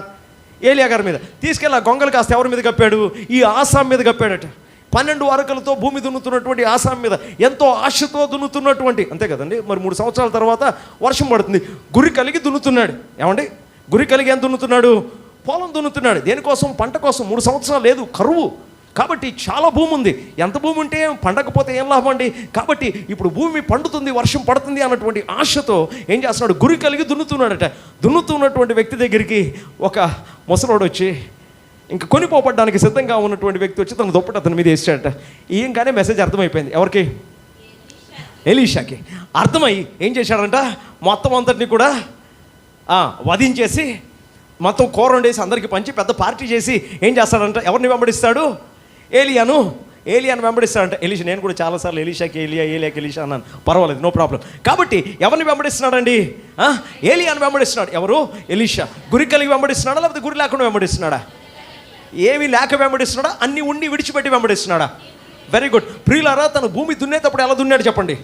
ఏలియా గారి మీద. తీసుకెళ్ళి ఆ గొంగలు కాస్త ఎవరి మీద కప్పాడు? ఈ ఆసాం మీద కప్పాడట. 12 అరకలతో భూమి దున్నుతున్నటువంటి ఆసాం మీద ఎంతో ఆశతో దున్నుతున్నటువంటి, అంతే కదండి. మరి 3 సంవత్సరాల తర్వాత వర్షం పడుతుంది. గురి కలిగి దున్నుతున్నాడు. ఏమండి? గురి కలిగి ఎంత దున్నుతున్నాడు? పొలం దున్నుతున్నాడు. దేనికోసం? పంట కోసం. 3 సంవత్సరాలు లేదు, కరువు. కాబట్టి చాలా భూమి ఉంది. ఎంత భూమి ఉంటే పండకపోతే ఏం లాభం అండి? కాబట్టి ఇప్పుడు భూమి పండుతుంది, వర్షం పడుతుంది అన్నటువంటి ఆశతో ఏం చేస్తున్నాడు? గురి కలిగి దున్నుతున్నాడట. దున్నుతున్నటువంటి వ్యక్తి దగ్గరికి ఒక ముసలోడు వచ్చి, ఇంకా కొనిపోపడ్డానికి సిద్ధంగా ఉన్నటువంటి వ్యక్తి వచ్చి తన దుప్పటి అతని మీద వేసాడట. ఈయంగానే మెసేజ్ అర్థమైపోయింది. ఎవరికి? ఎలీషాకి. అర్థమై ఏం చేశాడంట? మొత్తం అంతటిని కూడా వధించేసి మొత్తం కూర వండేసి అందరికీ పంచి పెద్ద పార్టీ చేసి ఏం చేస్తాడంట? ఎవరిని వెంబడిస్తాడు? ఏలియాను వెంబడిస్తాడంట. ఎలీషా. నేను కూడా చాలాసార్లు ఎలీషాకి ఏలియాకి ఎలీషా అన్నాను, పర్వాలేదు, నో ప్రాబ్లం. కాబట్టి ఎవరిని వెంబడిస్తున్నాడండి? ఏలియాను వెంబడిస్తున్నాడు. ఎవరు? ఎలీషా. గురి కలిగి వెంబడిస్తున్నాడా లేకపోతే గురి లేకుండా వెంబడిస్తున్నాడా? ఏమీ లేక వెంబడిస్తున్నాడా? అన్నీ ఉండి విడిచిపెట్టి వెంబడిస్తున్నాడా? Very good. ప్రియులారా, తను భూమి దున్నేటప్పుడు ఎలా దున్నాడు చెప్పండి?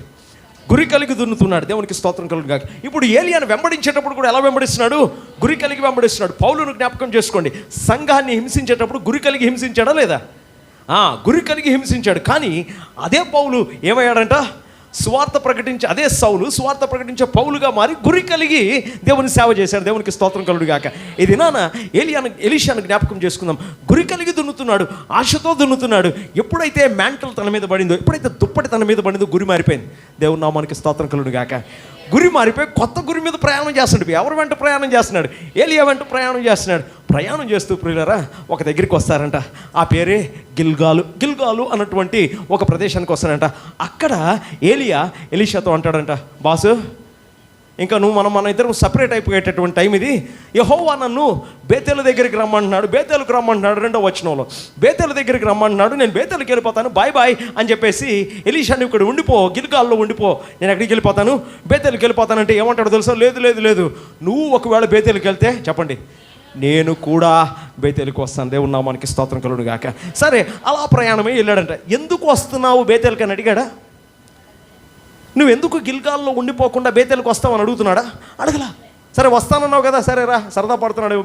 గురి కలిగి దున్నుతున్నాడు. దేవునికి స్తోత్రం కలుగును గాక. ఇప్పుడు ఏలియాను వెంబడించేటప్పుడు కూడా ఎలా వెంబడిస్తున్నాడు? గురి కలిగి వెంబడిస్తున్నాడు. పౌలును జ్ఞాపకం చేసుకోండి. సంఘాన్ని హింసించేటప్పుడు గురి కలిగి హింసించాడా లేదా? గురి కలిగి హింసించాడు. కానీ అదే పౌలు ఏమయ్యాడంట? సువార్త ప్రకటించి, అదే సౌలు సువార్త ప్రకటించే పౌలుగా మారి గురి కలిగి దేవుని సేవ చేశాడు. దేవునికి స్తోత్రం కలుగును గాక. ఇది నాన్న ఎలీషాను జ్ఞాపకం చేసుకుందాం. గురి కలిగి దున్నుతున్నాడు, ఆశతో దున్నుతున్నాడు. ఎప్పుడైతే మ్యాంటల్ తన మీద పడిందో, ఎప్పుడైతే దుప్పటి తన మీద పడిందో గురి మారిపోయింది. దేవుని నామానికి స్తోత్రం కలుగును గాక. గురి మారిపోయి కొత్త గురి మీద ప్రయాణం చేస్తున్నాడు. ఎవరి వెంట ప్రయాణం చేస్తున్నాడు? ఏలియా వెంట ప్రయాణం చేస్తున్నాడు. ప్రయాణం చేస్తూ ప్రియులారా ఒక దగ్గరికి వస్తారంట. ఆ పేరే గిల్గాలు అన్నటువంటి ఒక ప్రదేశానికి వస్తాడంట. అక్కడ ఏలియా ఎలీషాతో అంటాడంట, బాసు, ఇంకా మన ఇద్దరం సపరేట్ అయిపోయేటటువంటి టైం ఇది. యెహోవా నన్ను బేతేలు దగ్గరికి రమ్మంటున్నాడు. బేతేలుకు రమ్మంటున్నాడు. 2వ వచనంలో బేతేలు దగ్గరికి రమ్మంటున్నాడు. నేను బేతేలుకి వెళ్ళిపోతాను, బాయ్ అని చెప్పేసి ఎలీషాని ఇక్కడ ఉండిపో, గిల్గాల్లో ఉండిపో, నేను ఎక్కడికి వెళ్ళిపోతాను? బేతేలుకి వెళ్ళిపోతానంటే ఏమంటాడు తెలుసా? లేదు, నువ్వు ఒకవేళ బేతేలుకి వెళ్తే చెప్పండి, నేను కూడా బేతేలుకి వస్తాను. దేవుని నామానికి స్తోత్రం కలుగును గాక. సరే, అలా ప్రయాణమే వెళ్ళాడంట. ఎందుకు వస్తున్నావు బేతేలుకి అని అడిగాడా? నువ్వు ఎందుకు గిల్గాల్లో ఉండిపోకుండా బేతేలుకి వస్తావని అడుగుతున్నాడా? అడగలా. సరే వస్తానన్నావు కదా, సరే రా, సరదా పడుతున్నాడు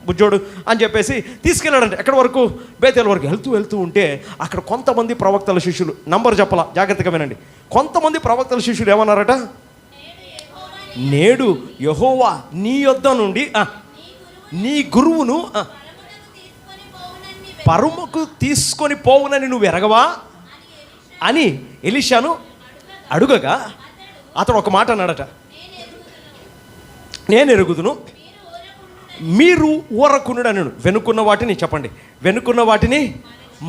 బుజ్జోడు అని చెప్పేసి తీసుకెళ్ళాడంటే ఎక్కడి వరకు? బేతేలు వరకు. వెళ్తూ ఉంటే అక్కడ కొంతమంది ప్రవక్తల శిష్యులు, నంబర్ చెప్పలా, జాగ్రత్తగా వినండి. కొంతమంది ప్రవక్తల శిష్యులు ఏమన్నారట? నేడు యెహోవా నీ యొద్ద నుండి నీ గురువును పరముకు తీసుకొని పోవునని నువ్వు ఎరగవా అని ఎలీషాను అడుగగా అతడు ఒక మాట అన్నాడట, నేను ఎరుగుదును, మీరు ఊరకునుడు అన్నాడు. వెనుకున్న వాటిని చెప్పండి, వెనుకున్న వాటిని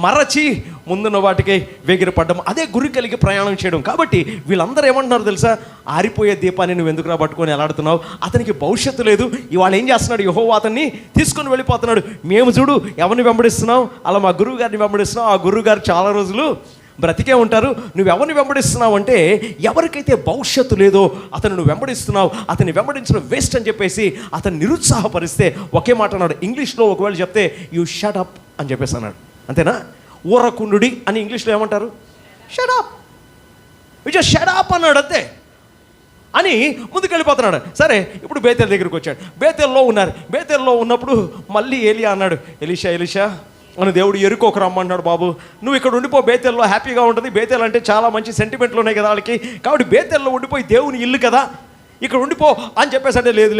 మరచి ముందున్న వాటికి వేగిరపడ్డం. అదే గురి కలిగి ప్రయాణం చేయడం. కాబట్టి వీళ్ళందరూ ఏమంటున్నారు తెలుసా? ఆరిపోయే దీపాన్ని నువ్వు ఎందుకు రాబట్టుకొని ఎలాడుతున్నావు? అతనికి భవిష్యత్తు లేదు. ఇవాళ ఏం చేస్తున్నాడు? యెహోవా అతన్ని తీసుకొని వెళ్ళిపోతున్నాడు. మేము చూడు ఎవరిని వెంబడిస్తున్నావు? అలా మా గురువు గారిని వెంబడిస్తున్నావు. ఆ గురువు గారు చాలా రోజులు బ్రతికే ఉంటారు. నువ్వు ఎవరిని వెంబడిస్తున్నావు అంటే ఎవరికైతే భవిష్యత్తు లేదో అతను నువ్వు వెంబడిస్తున్నావు, అతన్ని వెంబడించడం వేస్ట్ అని చెప్పేసి అతన్ని నిరుత్సాహపరిస్తే ఒకే మాట అన్నాడు. ఇంగ్లీష్లో ఒకవేళ చెప్తే యూ షట్ అప్ అని చెప్పేసి అన్నాడు. అంతేనా? ఊరకుండుడి అని ఇంగ్లీష్లో ఏమంటారు? Shut up. షట్ అప్ అన్నాడు అంతే అని ముందుకెళ్ళిపోతున్నాడు. సరే, ఇప్పుడు బేతేలు దగ్గరికి వచ్చాడు. బేతేల్లో ఉన్నారు. బేతేల్లో ఉన్నప్పుడు మళ్ళీ ఏలియా అన్నాడు, ఎలీషా అని దేవుడు ఎరుకోకు రమ్మన్నాడు. బాబు నువ్వు ఇక్కడ ఉండిపో, బేతేల్లో హ్యాపీగా ఉంటుంది. బేతేలు అంటే చాలా మంచి సెంటిమెంట్లు ఉన్నాయి కదా వాళ్ళకి. కాబట్టి బేతేల్లో ఉండిపోయి దేవుని ఇల్లు కదా, ఇక్కడ ఉండిపో అని చెప్పేసి అంటే లేదు,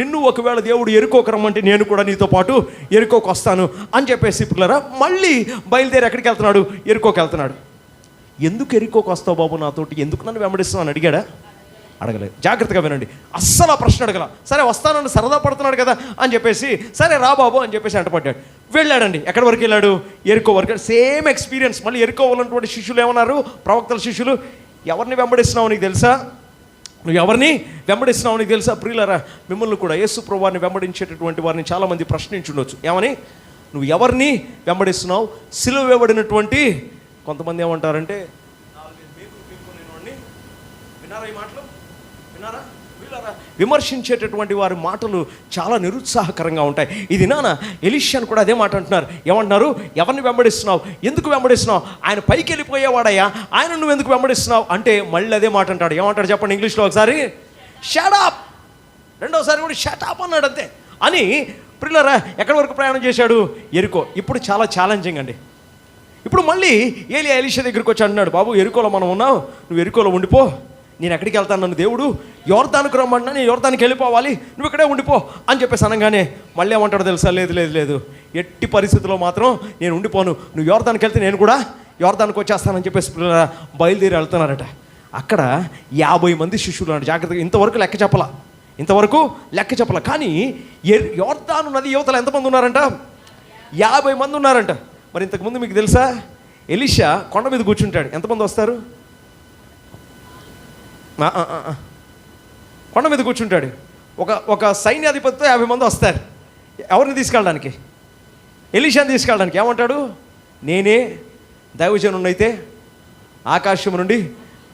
నిన్ను ఒకవేళ దేవుడు ఎరుకోకు రమ్మంటే నేను కూడా నీతో పాటు ఎరుకోకు వస్తాను అని చెప్పేసి పిల్లరా మళ్ళీ బయలుదేరి ఎక్కడికి వెళ్తున్నాడు? ఎరుకోకు వెళ్తున్నాడు. ఎందుకు ఎరుకోకు వస్తావు బాబు నాతోటి, ఎందుకు నన్ను వెంబడిస్తావు అని అడిగాడా? అడగలేదు. జాగ్రత్తగా వినండి, అస్సలు ఆ ప్రశ్న అడగల. సరే వస్తానని సరదా పడుతున్నాడు కదా అని చెప్పేసి సరే రా బాబు అని చెప్పేసి అంటపడ్డాడు. వెళ్ళాడండి. ఎక్కడి వరకు వెళ్ళాడు? ఎరుకో వరకు. Same experience. మళ్ళీ ఎరుకో ఉన్నటువంటి శిష్యులు ఏమన్నారు? ప్రవక్తల శిష్యులు, ఎవరిని వెంబడిస్తున్నావు నీకు తెలుసా? నువ్వు ఎవరిని వెంబడిస్తున్నావు నీకు తెలుసా? ప్రియులారా, మిమ్మల్ని కూడా యేసు ప్రభువుని వెంబడించేటటువంటి వారిని చాలామంది ప్రశ్నించుండొచ్చు. ఏమని? నువ్వు ఎవరిని వెంబడిస్తున్నావు? సిలువ వేయబడినటువంటి కొంతమంది ఏమంటారంటే, విన్నారా ఈ మాటలు? విన్నారా? వీళ్ళరా విమర్శించేటటువంటి వారి మాటలు చాలా నిరుత్సాహకరంగా ఉంటాయి. ఇది నాన్న ఎలీషాను కూడా అదే మాట అంటున్నారు. ఏమంటున్నారు? ఎవరిని వెంబడిస్తున్నావు, ఎందుకు వెంబడిస్తున్నావు, ఆయన పైకి వెళ్ళిపోయేవాడయ్యా, ఆయన నువ్వు ఎందుకు వెంబడిస్తున్నావు అంటే మళ్ళీ అదే మాట అంటాడు. ఏమంటాడు చెప్పండి ఇంగ్లీష్లో ఒకసారి? Shut up. రెండోసారి కూడా షట్ అప్ అన్నాడు అంతే. అని ప్రియులారా ఎక్కడి వరకు ప్రయాణం చేశాడు? ఎరికో. ఇప్పుడు చాలా ఛాలెంజింగ్ అండి. ఇప్పుడు మళ్ళీ ఏలియా ఎలీషా దగ్గరికి వచ్చి అంటున్నాడు, బాబు ఎరికోలో మనం ఉన్నావు, నువ్వు ఎరికోలో ఉండిపో, నేను ఎక్కడికి వెళ్తాను, నన్ను దేవుడు యోర్దానుకు రమ్మన్నా, నేను యోర్దానికి వెళ్ళిపోవాలి, నువ్వు ఇక్కడే ఉండిపో అని చెప్పేసి అనగానే మళ్ళీ ఏమంటాడు తెలుసా? లేదు లేదు లేదు, ఎట్టి పరిస్థితుల్లో మాత్రం నేను ఉండిపోను, నువ్వు యోర్దానికి వెళ్తే నేను కూడా యోర్దానికి వచ్చేస్తానని చెప్పేసి బయలుదేరి వెళ్తున్నారట. అక్కడ 50 మంది శిష్యులు అన్నాడు. జాగ్రత్తగా ఇంతవరకు లెక్క చెప్పాల. కానీ యోర్దాను నది యువతలు ఎంతమంది ఉన్నారంట? 50 మంది ఉన్నారంట. మరి ఇంతకుముందు మీకు తెలుసా? ఎలీషా కొండ మీద కూర్చుంటాడు, ఎంతమంది వస్తారు? కొండ మీద కూర్చుంటాడు, ఒక సైన్యాధిపతితో 50 మంది వస్తారు. ఎవరిని తీసుకెళ్ళడానికి? ఎలీషాని తీసుకెళ్ళడానికి. ఏమంటాడు? నేనే దైవజనున్నైతే ఆకాశం నుండి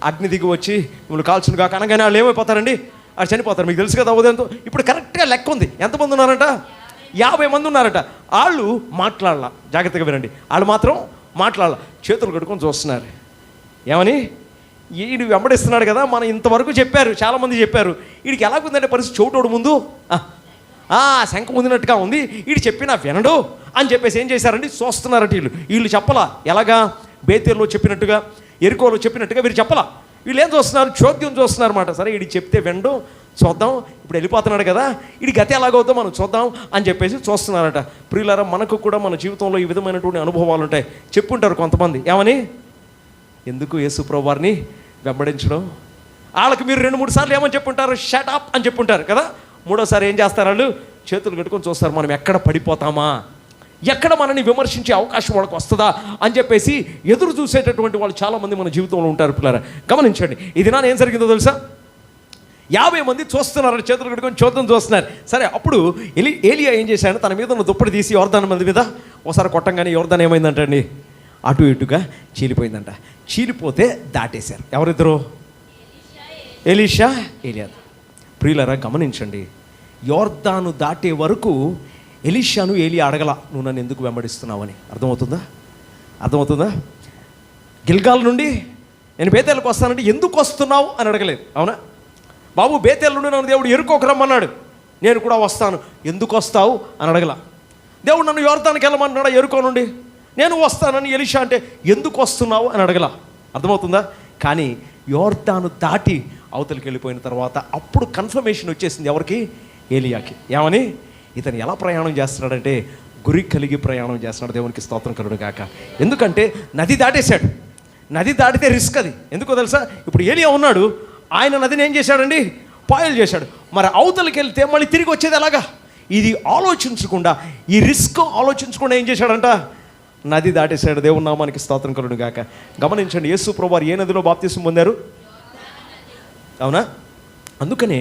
అగ్ని దిగి వచ్చి మిమ్మల్ని కాల్చును కాక అనగానే వాళ్ళు ఏమైపోతారండి? వాళ్ళు చనిపోతారు. మీకు తెలుసు కదా ఉదయంతో. ఇప్పుడు కరెక్ట్గా లెక్క ఉంది. ఎంతమంది ఉన్నారంట? 50 మంది ఉన్నారట. వాళ్ళు మాట్లాడాల. జాగ్రత్తగా వినండి. వాళ్ళు మాత్రం మాట్లాడాల. చేతులు కట్టుకొని చూస్తున్నారు. ఏమని? వీడు వెంబడిస్తున్నాడు కదా, మనం ఇంతవరకు చెప్పారు, చాలామంది చెప్పారు, వీడికి ఎలాగుందంటే పరిస్థితి, చోటోడు ముందు శంఖ ముందినట్టుగా ఉంది, వీడు చెప్పినా వినడు అని చెప్పేసి ఏం చేశారండి? చూస్తున్నారట. వీళ్ళు చెప్పలా. ఎలాగా? బేతేల్లో చెప్పినట్టుగా, ఎరికోలో చెప్పినట్టుగా వీరు చెప్పలా. వీళ్ళు ఏం చూస్తున్నారు? చోద్యం చూస్తున్నారు అన్నమాట. సరే వీడికి చెప్తే వినడు, చూద్దాం, ఇప్పుడు వెళ్ళిపోతున్నాడు కదా, వీడి గతి ఎలాగవుతుందో మనం చూద్దాం అని చెప్పేసి చూస్తున్నారట. ప్రియులారా, మనకు కూడా మన జీవితంలో ఈ విధమైనటువంటి అనుభవాలు ఉంటాయి. చెప్పుంటారు కొంతమంది. ఏమని? ఎందుకు యేసు ప్రభువు వారిని వెంబడించడం? వాళ్ళకి మీరు 2-3 సార్లు ఏమని చెప్పుంటారు? షట్ అప్ అని చెప్పుంటారు కదా. మూడోసారి ఏం చేస్తారు? వాళ్ళు చేతులు కట్టుకొని చూస్తారు, మనం ఎక్కడ పడిపోతామా, ఎక్కడ మనని విమర్శించే అవకాశం వాళ్ళకి వస్తుందా అని చెప్పేసి ఎదురు చూసేటటువంటి వాళ్ళు చాలామంది మన జీవితంలో ఉంటారు. పిల్లరా గమనించండి. ఇది నా ఏం జరిగిందో తెలుసా? 50 మంది చూస్తున్నారు, చేతులు కట్టుకొని చూద్దాం చూస్తున్నారు. సరే, అప్పుడు ఏలియా ఏం చేశాడు? తన మీద ఉన్న దుప్పటి తీసి యోర్దాను మంది మీద ఒకసారి కొట్టంగానే యోర్దాను ఏమైందంటండి? అటు ఇటుగా చీలిపోయిందంట. చీలిపోతే దాటేశారు. ఎవరిద్దరు? ఎలీషా, ఏలియా. ప్రియులరా గమనించండి. యోర్దాను దాటే వరకు ఎలీషాను ఏలియా అడగల, నువ్వు నన్ను ఎందుకు వెంబడిస్తున్నావని. అర్థమవుతుందా? గిల్గాల్ నుండి నేను బేతేలకు వస్తానంటే ఎందుకు వస్తున్నావు అని అడగలేదు. అవునా? బాబు బేతేలు నుండి నన్ను దేవుడు ఎరుకోకు రమ్మన్నాడు, నేను కూడా వస్తాను, ఎందుకు వస్తావు అని అడగల. దేవుడు నన్ను యోర్దానికి వెళ్ళమన్నాడా ఎరుకో నుండి, నేను వస్తానని ఎలీషా అంటే ఎందుకు వస్తున్నావు అని అడగల. అర్థమవుతుందా? కానీ యోర్దాను దాటి అవతలికి వెళ్ళిపోయిన తర్వాత అప్పుడు కన్ఫర్మేషన్ వచ్చేసింది. ఎవరికి? ఏలియాకి. ఏమని? ఇతను ఎలా ప్రయాణం చేస్తున్నాడంటే గురి కలిగి ప్రయాణం చేస్తున్నాడు. దేవునికి స్తోత్రం కలుగును గాక. ఎందుకంటే నది దాటేశాడు. నది దాటితే రిస్క్ అది. ఎందుకో తెలుసా? ఇప్పుడు ఏలియా ఉన్నాడు, ఆయన నదిని ఏం చేశాడండి? పాయలు చేశాడు. మరి అవతలికి వెళ్తే మళ్ళీ తిరిగి వచ్చేది ఎలాగా? ఇది ఆలోచించకుండా, ఈ రిస్క్ ఆలోచించకుండా ఏం చేశాడంట? నది దాటేశాడు. దేవుని నామానికి స్తోత్రం కలుగును గాక. గమనించండి, యేసు ప్రభువారు ఏ నదిలో బాప్తిసం పొందారు? అవునా? అందుకనే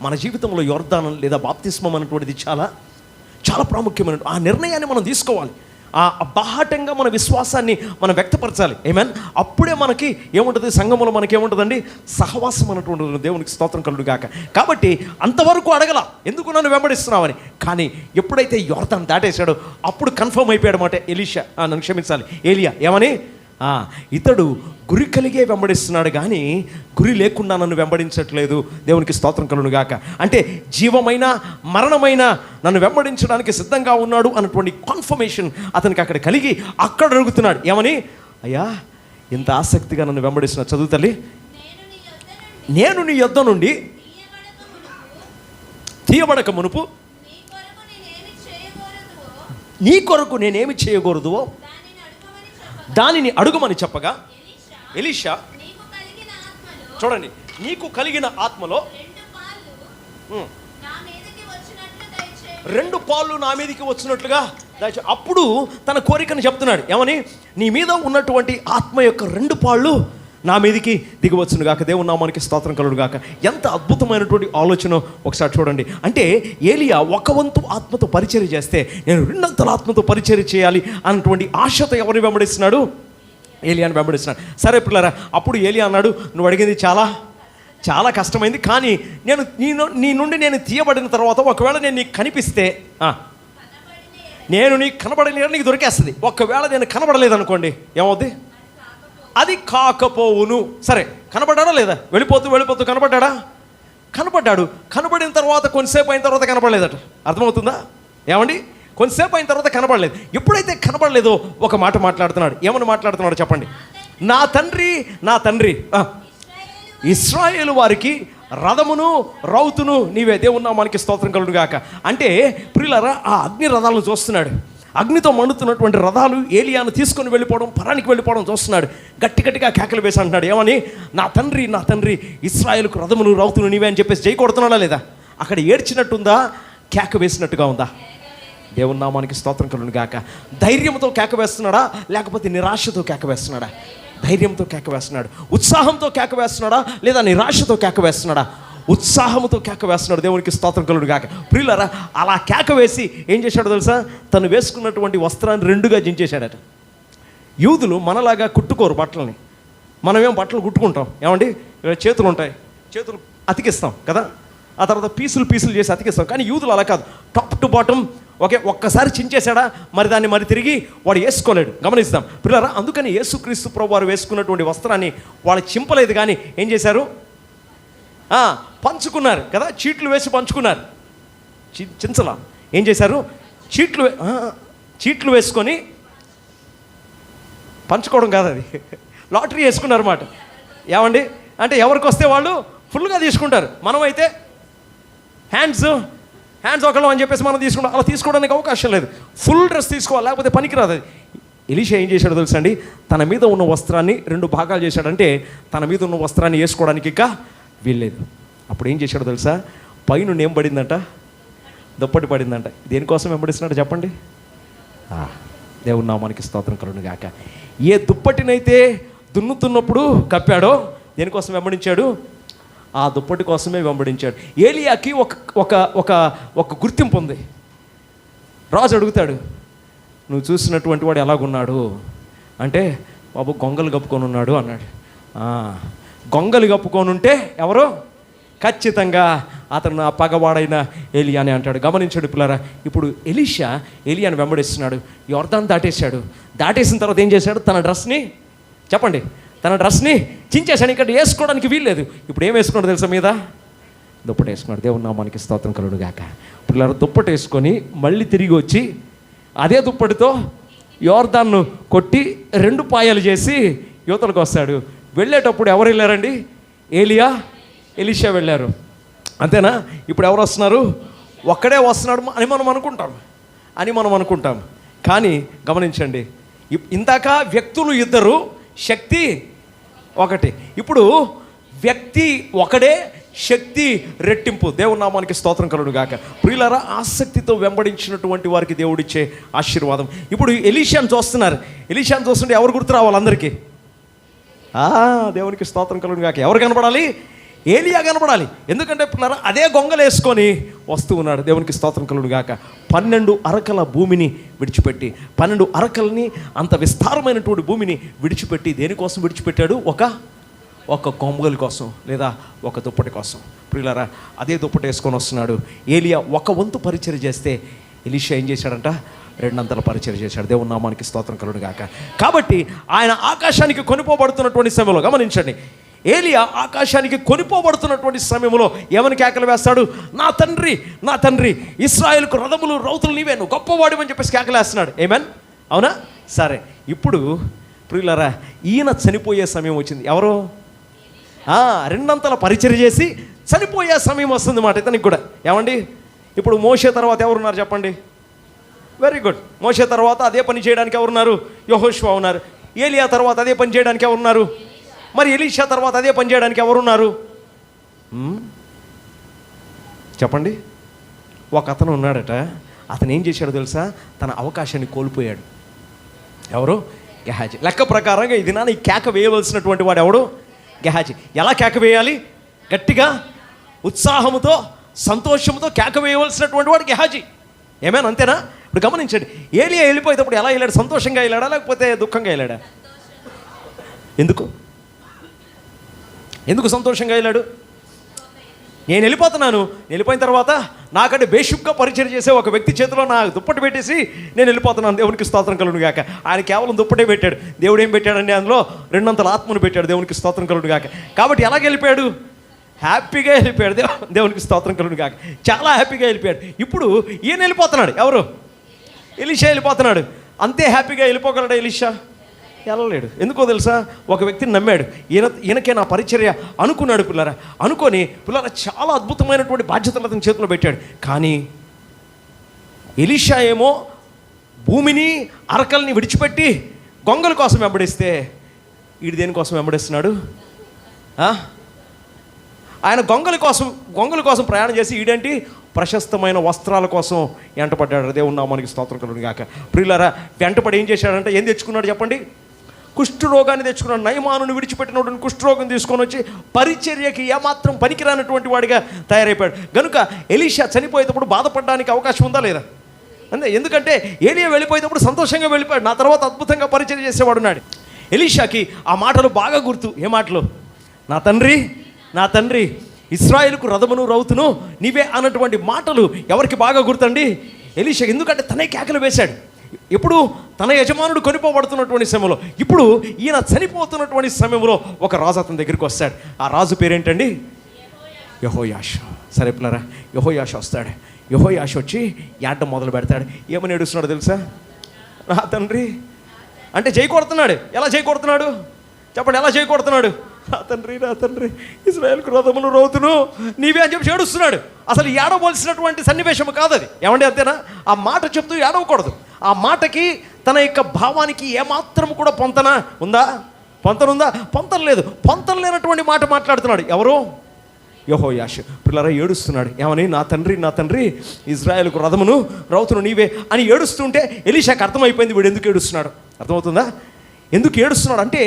మన జీవితంలో యోర్దానం లేదా బాప్తిస్మం అనేటువంటిది చాలా చాలా ప్రాముఖ్యమైన ఆ నిర్ణయాన్ని మనం తీసుకోవాలి. ఆ బాహాటంగా మన విశ్వాసాన్ని మనం వ్యక్తపరచాలి. ఆమేన్. అప్పుడే మనకి ఏముంటుంది? సంఘములో మనకి ఏముంటుందండి? సహవాసం అనేటువంటి. దేవునికి స్తోత్రం కలుగును గాక. కాబట్టి అంతవరకు అడగల, ఎందుకు నన్ను వెంబడిస్తున్నావని. కానీ ఎప్పుడైతే యోర్దాను దాటేశాడో అప్పుడు కన్ఫర్మ్ అయిపోయాడు మాట ఎలీషా, నన్ను క్షమించాలి, ఏలియా. ఏమని? ఇతడు గురి కలిగే వెంబడిస్తున్నాడు కానీ గురి లేకుండా నన్ను వెంబడించట్లేదు. దేవునికి స్తోత్రం కలుగును గాక. అంటే జీవమైన మరణమైన నన్ను వెంబడించడానికి సిద్ధంగా ఉన్నాడు అన్నటువంటి కన్ఫర్మేషన్ అతనికి అక్కడ కలిగి అక్కడ అడుగుతున్నాడు. ఏమని? అయ్యా, ఇంత ఆసక్తిగా నన్ను వెంబడిస్తున్నా. చదువు తల్లి. నేను నీ యొద్ద నుండి తీయబడక మునుపు నీ కొరకు నేనేమి చేయకూడదువో దానిని అడుగుమని చెప్పగా ఎలీషా, చూడండి, నీకు కలిగిన ఆత్మలో 2 పాళ్ళు నా మీదకి వచ్చినట్లుగా. అప్పుడు తన కోరికను చెప్తున్నాడు. ఏమని? నీ మీద ఉన్నటువంటి ఆత్మ యొక్క 2 పాళ్ళు నా మీదికి దిగవచ్చును గాక. దేవుని నామానికి స్తోత్రం కలుగును గాక. ఎంత అద్భుతమైనటువంటి ఆలోచన ఒకసారి చూడండి. అంటే ఏలియా 1 వంతు ఆత్మతో పరిచర్య చేస్తే నేను 2 ఆత్మతో పరిచర్య చేయాలి అన్నటువంటి ఆశతో ఎవరిని వెంబడిస్తున్నాడు? ఏలియాని వెంబడిస్తున్నాడు. సరే పిల్లరా, అప్పుడు ఏలియా అన్నాడు, నువ్వు అడిగింది చాలా చాలా కష్టమైంది, కానీ నేను నీ నుండి నేను తీయబడిన తర్వాత ఒకవేళ నేను నీకు కనిపిస్తే నేను నీకు కనబడలేదు, నీకు దొరికేస్తుంది. ఒకవేళ నేను కనబడలేదు అనుకోండి, ఏమవుద్ది? అది కాకపోవును. సరే, కనబడ్డాడా లేదా? వెళ్ళిపోతూ కనబడ్డాడు. కనబడిన తర్వాత కొంతసేపు అయిన తర్వాత కనబడలేదట. అర్థమవుతుందా? ఏమండి, కొంతసేపు అయిన తర్వాత కనబడలేదు. ఎప్పుడైతే కనబడలేదో ఒక మాట మాట్లాడుతున్నాడు. ఏమని మాట్లాడుతున్నాడు చెప్పండి? నా తండ్రి ఇశ్రాయేలు వారికి రథమును రౌతును నీవే. దేవుని నామానికి స్తోత్రం కలుగును గాక. అంటే ప్రియులారా, ఆ అగ్ని రథాలను చూస్తున్నాడు. అగ్నితో మండుతున్నటువంటి రథాలు ఏలియాను తీసుకొని వెళ్ళిపోవడం, పరానికి వెళ్ళిపోవడం చూస్తున్నాడు. గట్టిగా కేకలు వేసి అంటున్నాడు, ఏమని? నా తండ్రి ఇశ్రాయేలుకు రథమును రౌతును నీవే అని చెప్పేసి జై కొడుతున్నాడా లేదా? అక్కడ ఏడ్చినట్టుందా, కేక వేసినట్టుగా ఉందా? దేవుని నామానికి స్తోత్రం కలుగును గాక. ధైర్యంతో కేక వేస్తున్నాడా, లేకపోతే నిరాశతో కేక వేస్తున్నాడా? ధైర్యంతో కేక వేస్తున్నాడు. ఉత్సాహంతో కేక వేస్తున్నాడా, లేదా నిరాశతో కేక వేస్తున్నాడా? ఉత్సాహంతో కేక వేస్తున్నాడు. దేవునికి స్తోత్రం కలుగును గాక. ప్రియులారా, అలా కేక వేసి ఏం చేశాడో తెలుసా? తను వేసుకున్నటువంటి వస్త్రాన్ని రెండుగా జించేశాడట. యూదులు మనలాగా కుట్టుకోరు బట్టలని. మనమేం బట్టలు కుట్టుకుంటాం, ఏమండి? చేతులు ఉంటాయి, చేతులు అతికిస్తాం కదా, ఆ తర్వాత పీసులు చేసి అతికిస్తాం. కానీ యూదులు అలా కాదు, టాప్ టు బాటమ్ ఒక్కసారి చించేశాడా, మరి దాన్ని మరి తిరిగి వాడు వేసుకోలేడు. గమనిస్తాం పిల్లరా. అందుకని యేసుక్రీస్తు ప్రభు వారు వేసుకున్నటువంటి వస్త్రాన్ని వాళ్ళు చింపలేదు, కానీ ఏం చేశారు? పంచుకున్నారు కదా, చీట్లు వేసి పంచుకున్నారు. చించలా, ఏం చేశారు? చీట్లు వేసుకొని పంచుకోవడం కాదు, అది లాటరీ వేసుకున్నారు అన్నమాట. ఏమండి, అంటే ఎవరికి వస్తే వాళ్ళు ఫుల్గా తీసుకుంటారు. మనమైతే హ్యాండ్స్ ఒకళ్ళం అని చెప్పేసి మనం తీసుకుంటాం. అలా తీసుకోవడానికి అవకాశం లేదు. ఫుల్ డ్రెస్ తీసుకోవాలి, లేకపోతే పనికిరాదు అది. ఎలీషా ఏం చేశాడో తెలుసండి? తన మీద ఉన్న వస్త్రాన్ని 2 భాగాలు చేశాడంటే తన మీద ఉన్న వస్త్రాన్ని వేసుకోవడానికి ఇంకా వీల్లేదు. అప్పుడు ఏం చేశాడో తెలుసా? పైన ఏం పడిందంట? దుప్పటి పడిందంట. దేనికోసం వెంబడిస్తున్నాడు చెప్పండి? దేవుని నామానికి స్తోత్రం కలుగును గాక. ఏ దుప్పటినైతే దున్నుతున్నప్పుడు కప్పాడో దేనికోసం వెంబడించాడు? ఆ దుప్పటి కోసమే వెంబడించాడు. ఏలియాకి ఒక గుర్తింపు ఉంది. రాజు అడుగుతాడు, నువ్వు చూసినటువంటి వాడు ఎలాగున్నాడు అంటే, బాబు గొంగలు కప్పుకొని ఉన్నాడు అన్నాడు. గొంగలు కప్పుకొని ఉంటే ఎవరో ఖచ్చితంగా అతను నా పగవాడైన ఏలియానే అంటాడు. గమనించాడు పిల్లరా. ఇప్పుడు ఎలీషా ఏలియాను వెంబడిస్తున్నాడు. యొర్దాను దాటేసిన తర్వాత ఏం చేశాడు? తన డ్రెస్ని చించేశాడు. ఇక్కడ వేసుకోవడానికి వీల్లేదు. ఇప్పుడు ఏం వేసుకున్నాడు తెలుసా? మీద దుప్పటి వేసుకున్నాడు. దేవుని నామానికి స్తోత్రం కలుగును గాక. పిల్లలు దుప్పటి వేసుకొని మళ్ళీ తిరిగి వచ్చి అదే దుప్పటితో యొర్దాను కొట్టి 2 పాయలు చేసి యువతలకు వస్తాడు. వెళ్ళేటప్పుడు ఎవరు వెళ్ళారండి? ఎలీషా వెళ్ళారు. అంతేనా? ఇప్పుడు ఎవరు వస్తున్నారు? ఒక్కడే వస్తున్నాడు అని మనం అనుకుంటాం. కానీ గమనించండి, ఇందాక వ్యక్తులు 2, శక్తి 1. ఇప్పుడు వ్యక్తి ఒకడే, శక్తి రెట్టింపు. దేవుని నామానికి స్తోత్రం కలుగును గాక. ప్రియులారా, ఆసక్తితో వెంబడించినటువంటి వారికి దేవుడిచ్చే ఆశీర్వాదం. ఇప్పుడు ఎలీషాను చూస్తుంటే ఎవరు గుర్తు రావాలి అందరికీ? దేవునికి స్తోత్రం కలుగును గాక. ఎవరు కనపడాలి? ఏలియా కనపడాలి. ఎందుకంటే పిల్లరా, అదే గొంగలు వేసుకొని వస్తూ ఉన్నాడు. దేవునికి స్తోత్రం కలుగును గాక. 12 అరకల భూమిని విడిచిపెట్టి, 12 అరకల్ని, అంత విస్తారమైనటువంటి భూమిని విడిచిపెట్టి దేనికోసం విడిచిపెట్టాడు? ఒక గొంగలి కోసం, లేదా ఒక దుప్పటి కోసం. ప్రియులారా, అదే దుప్పటి వేసుకొని వస్తున్నాడు. ఏలియా 1 వంతు పరిచర్య చేస్తే ఎలీషా ఏం చేశాడంట? 2 అంతల పరిచర్య చేశాడు. దేవుని నామానికి స్తోత్రం కలుగును గాక. కాబట్టి ఆయన ఆకాశానికి కొనిపోబడుతున్నటువంటి సమయంలో గమనించండి, ఏలియా ఆకాశానికి కొనిపోబడుతున్నటువంటి సమయంలో ఏమని కేకలు వేస్తాడు? నా తండ్రి ఇశ్రాయేలుకు రథములు రౌతులు నీవే, నువ్వు గొప్పవాడు అని చెప్పేసి కేకలు వేస్తున్నాడు. ఏమన్? అవునా? సరే, ఇప్పుడు ప్రియులారా, ఈయన చనిపోయే సమయం వచ్చింది. ఎవరు? 2 అంతల పరిచర్య చేసి చనిపోయే సమయం వస్తుంది మాట ఇతనికి కూడా. ఏమండి, ఇప్పుడు మోషే తర్వాత ఎవరున్నారు చెప్పండి? Very good. మోషే తర్వాత అదే పని చేయడానికి ఎవరున్నారు? యెహోషువ ఉన్నారు. ఏలియా తర్వాత అదే పని చేయడానికి ఎవరున్నారు? మరి ఎలీషా తర్వాత అదే పని చేయడానికి ఎవరున్నారు చెప్పండి? ఒక అతను ఉన్నాడట. అతను ఏం చేశాడో తెలుసా? తన అవకాశాన్ని కోల్పోయాడు. ఎవరు? గెహాజీ. లెక్క ప్రకారంగా ఇది ఈ కేక వేయవలసినటువంటి వాడు ఎవడు? గెహాజీ. ఎలా కేక వేయాలి? గట్టిగా, ఉత్సాహముతో, సంతోషంతో కేక వేయవలసినటువంటి వాడు గెహాజీ. ఏమైనా అంతేనా? ఇప్పుడు గమనించండి, ఏలియా వెళ్ళిపోయేటప్పుడు ఎలా వెళ్ళాడు? సంతోషంగా వెళ్ళాడా, లేకపోతే దుఃఖంగా వెళ్ళాడా? ఎందుకు సంతోషంగా వెళ్ళాడు? నేను వెళ్ళిపోయిన తర్వాత నాకంటే బేషుగ్గా పరిచయం చేసే ఒక వ్యక్తి చేతిలో నా దుప్పటి పెట్టేసి నేను వెళ్ళిపోతున్నాను. దేవునికి స్తోత్రం కలుగును గాక. ఆయన కేవలం దుప్పటే పెట్టాడు. దేవుడు ఏం పెట్టాడండి? అందులో 2 ఆత్మను పెట్టాడు. దేవునికి స్తోత్రం కలుగును గాక. కాబట్టి ఎలాగ వెళ్ళిపోయాడు? హ్యాపీగా వెళ్ళిపోయాడు. దేవునికి స్తోత్రం కలుగును గాక. చాలా హ్యాపీగా వెళ్ళిపోయాడు. ఇప్పుడు ఈయన వెళ్ళిపోతున్నాడు. ఎవరు? ఎలీషా వెళ్ళిపోతున్నాడు. అంతే హ్యాపీగా వెళ్ళిపోగలడా ఎలీషా? వెళ్ళలేడు. ఎందుకో తెలుసా? ఒక వ్యక్తిని నమ్మాడు. ఈయనకే నా పరిచర్య అనుకున్నాడు పిల్లరా. అనుకొని పిల్లరా చాలా అద్భుతమైనటువంటి బాధ్యతలు అతని చేతిలో పెట్టాడు. కానీ ఎలీషా ఏమో భూమిని అరకల్ని విడిచిపెట్టి గొంగల కోసం వెంబడిస్తే వీడు దేనికోసం వెంబడిస్తున్నాడు? ఆయన గొంగల కోసం ప్రయాణం చేసి ఈడేంటి ప్రశస్తమైన వస్త్రాల కోసం వెంటపడ్డాడు. దేవుని నామానికి స్తోత్రం కలుగును గాక. ప్రియులారా, వెంటపడి ఏం చేశాడంటే ఏం తెచ్చుకున్నాడు చెప్పండి? కుష్ఠరోగాన్ని తెచ్చుకున్నాడు. నయమానుని విడిచిపెట్టినటువంటి కుష్ఠరోగం తీసుకొని వచ్చి పరిచర్యకి ఏమాత్రం పనికిరానటువంటి వాడిగా తయారైపోయాడు. కనుక ఎలీషా చనిపోయేటప్పుడు బాధపడడానికి అవకాశం ఉందా లేదా? అంతే. ఎందుకంటే ఏలియా వెళ్ళిపోయేటప్పుడు సంతోషంగా వెళ్ళిపోయాడు. నా తర్వాత అద్భుతంగా పరిచర్య చేసేవాడు ఉన్నాడు. ఎలీషాకి ఆ మాటలు బాగా గుర్తు. ఏ మాటలు? నా తండ్రి ఇశ్రాయేలుకు రథమును రౌతును నీవే అన్నటువంటి మాటలు ఎవరికి బాగా గుర్తండి? ఎలీషా. ఎందుకంటే తనే కేకలు వేశాడు. ఇప్పుడు తన యజమానుడు కొనిపోబడుతున్నటువంటి సమయంలో, ఇప్పుడు ఈయన చనిపోతున్నటువంటి సమయంలో ఒక రాజు అతని దగ్గరికి వస్తాడు. ఆ రాజు పేరేంటండి? యెహోయాషు. సరే పిల్లరా, యెహోయాషు వస్తాడు. యెహోయాషు వచ్చి యాడ్డం మొదలు పెడతాడు. ఏమని ఏడుస్తున్నాడు తెలుసా? నా తండ్రి అంటే చేయి కొడుతున్నాడు. ఎలా చేయి కొడుతున్నాడు చెప్పండి? ఎలా చేయి కొడుతున్నాడు? నా తండ్రి ఇశ్రాయేలుకు రథమును రౌతును నీవే అని చెప్పి ఏడుస్తున్నాడు. అసలు ఏడవలసినటువంటి సన్నివేశం కాదు అది. ఏమండి? అంతేనా? ఆ మాట చెప్తూ ఏడవకూడదు. ఆ మాటకి తన యొక్క భావానికి ఏమాత్రం కూడా పొంతన ఉందా? పొంతన లేదు. పొంతన లేనటువంటి మాట మాట్లాడుతున్నాడు. ఎవరు? యెహోయాషు. పిల్లరా ఏడుస్తున్నాడు. ఏమని? నా తండ్రి ఇశ్రాయేలుకు రథమును రౌతును నీవే అని ఏడుస్తుంటే ఎలీషాకి అర్థమైపోయింది వీడు ఎందుకు ఏడుస్తున్నాడు. అర్థమవుతుందా? ఎందుకు ఏడుస్తున్నాడు అంటే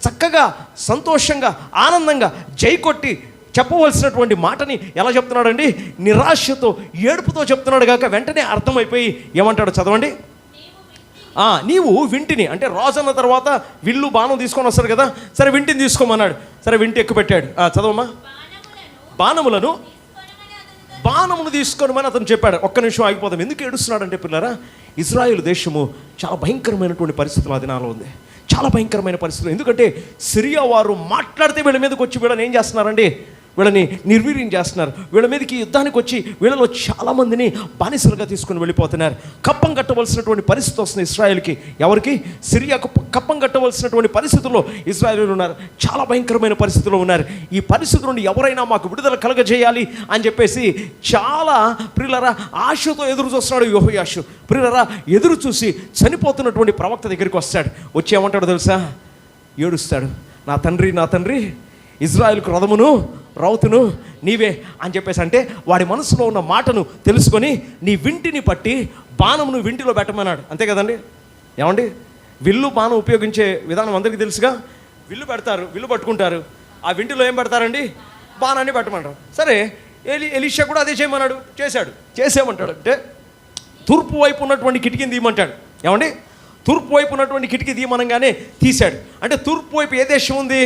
చక్కగా సంతోషంగా ఆనందంగా జై కొట్టి చెప్పవలసినటువంటి మాటని ఎలా చెప్తున్నాడండి? నిరాశతో ఏడుపుతో చెప్తున్నాడు కాక వెంటనే అర్థమైపోయి ఏమంటాడు చదవండి. నీవు వింటిని అంటే రాజు అన్న తర్వాత విల్లు బాణం తీసుకొని వస్తాడు కదా. సరే వింటిని తీసుకోమన్నాడు. సరే వింటి ఎక్కువ పెట్టాడు. చదవమ్మా. బాణమును తీసుకోమని అతను చెప్పాడు. ఒక్క నిమిషం ఆగిపోదాం. ఎందుకు ఏడుస్తున్నాడంటే పిల్లరా, ఇజ్రాయేల్ దేశము చాలా భయంకరమైనటువంటి పరిస్థితులు ఆ దినాల్లో ఉంది. చాలా భయంకరమైన పరిస్థితులు. ఎందుకంటే సిరియా వారు మాట్లాడితే వీళ్ళ మీదకి వచ్చి వీళ్ళని ఏం చేస్తున్నారండి? వీళ్ళని నిర్వీర్యం చేస్తున్నారు. వీళ్ళ మీదకి యుద్ధానికి వచ్చి వీళ్ళలో చాలామందిని బానిసలుగా తీసుకుని వెళ్ళిపోతున్నారు. కప్పం కట్టవలసినటువంటి పరిస్థితి వస్తుంది ఇశ్రాయేల్కి. ఎవరికి? సిరియాకు కప్పం కట్టవలసినటువంటి పరిస్థితుల్లో ఇశ్రాయేలీలు ఉన్నారు. చాలా భయంకరమైన పరిస్థితుల్లో ఉన్నారు. ఈ పరిస్థితి నుండి ఎవరైనా మాకు విడుదల కలగజేయాలి అని చెప్పేసి చాలా ప్రియులరా ఆశతో ఎదురు చూస్తున్నాడు యెహోయాషు. ప్రియులరా ఎదురు చూసి చనిపోతున్నటువంటి ప్రవక్త దగ్గరికి వస్తాడు. వచ్చి ఏమంటాడు తెలుసా? ఏడుస్తాడు. నా తండ్రి ఇజ్రాయేలుకు రథమును రౌతును నీవే అని చెప్పేసి అంటే వాడి మనసులో ఉన్న మాటను తెలుసుకొని నీ వింటిని పట్టి బాణమును వింటిలో పెట్టమన్నాడు. అంతే కదండి? ఏమండి? విల్లు బాణం ఉపయోగించే విధానం అందరికీ తెలుసుగా. విల్లు పెడతారు, విల్లు పట్టుకుంటారు. ఆ వింటిలో ఏం పెడతారండి? బాణాన్ని పెట్టమంటారు. సరే ఎలీషా కూడా అదే చేయమన్నాడు. చేసేమంటాడు అంటే తూర్పు వైపు ఉన్నటువంటి కిటికీని తీయమంటాడు. ఏమండి? తూర్పు వైపు ఉన్నటువంటి కిటికీ తీయమనగానే తీశాడు. అంటే తూర్పు వైపు ఏ దేశం ఉంది?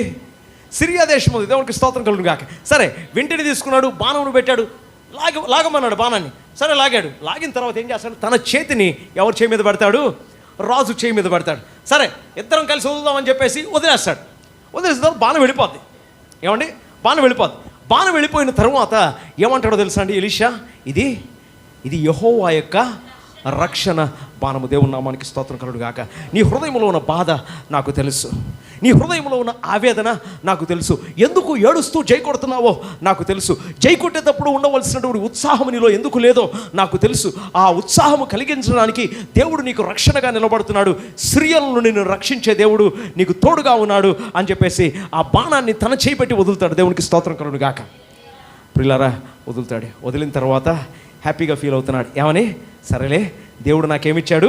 సిరియా దేశం ఉంది. దేవునికి స్తోత్రం కలుగును గాక. సరే వింటిని తీసుకున్నాడు, బాణమును పెట్టాడు, లాగమన్నాడు బాణాన్ని. సరే లాగాడు. లాగిన తర్వాత ఏం చేస్తాడు? తన చేతిని ఎవరి చేయి మీద పెడతాడు? రాజు చేయి మీద పెడతాడు. సరే ఇద్దరం కలిసి వదులుదామని చెప్పేసి వదిలేస్తాడు. వదిలేసిన తర్వాత బాణం వెళ్ళిపోద్ది. ఏమండి? బాణం వెళ్ళిపోయిన తర్వాత ఏమంటాడో తెలుసా అండి ఎలీషా? ఇది యెహోవా యొక్క రక్షణ బాణము. దేవుని నామానికి స్తోత్రం కలుగును గాక. నీ హృదయంలో ఉన్న బాధ నాకు తెలుసు. నీ హృదయంలో ఉన్న ఆవేదన నాకు తెలుసు. ఎందుకు ఏడుస్తూ జై కొడుతున్నావో నాకు తెలుసు. జై కొట్టేటప్పుడు ఉండవలసినటువంటి ఉత్సాహం నీలో ఎందుకు లేదో నాకు తెలుసు. ఆ ఉత్సాహము కలిగించడానికి దేవుడు నీకు రక్షణగా నిలబడుతున్నాడు. స్త్రీలను నిన్ను రక్షించే దేవుడు నీకు తోడుగా ఉన్నాడు అని చెప్పేసి ఆ బాణాన్ని తన చేయి పెట్టి వదులుతాడు. దేవునికి స్తోత్రం కలుగును గాక. ప్రియులారా వదులుతాడు. వదిలిన తర్వాత హ్యాపీగా ఫీల్ అవుతున్నాడు. ఏమని? సరేలే దేవుడు నాకేమిచ్చాడు?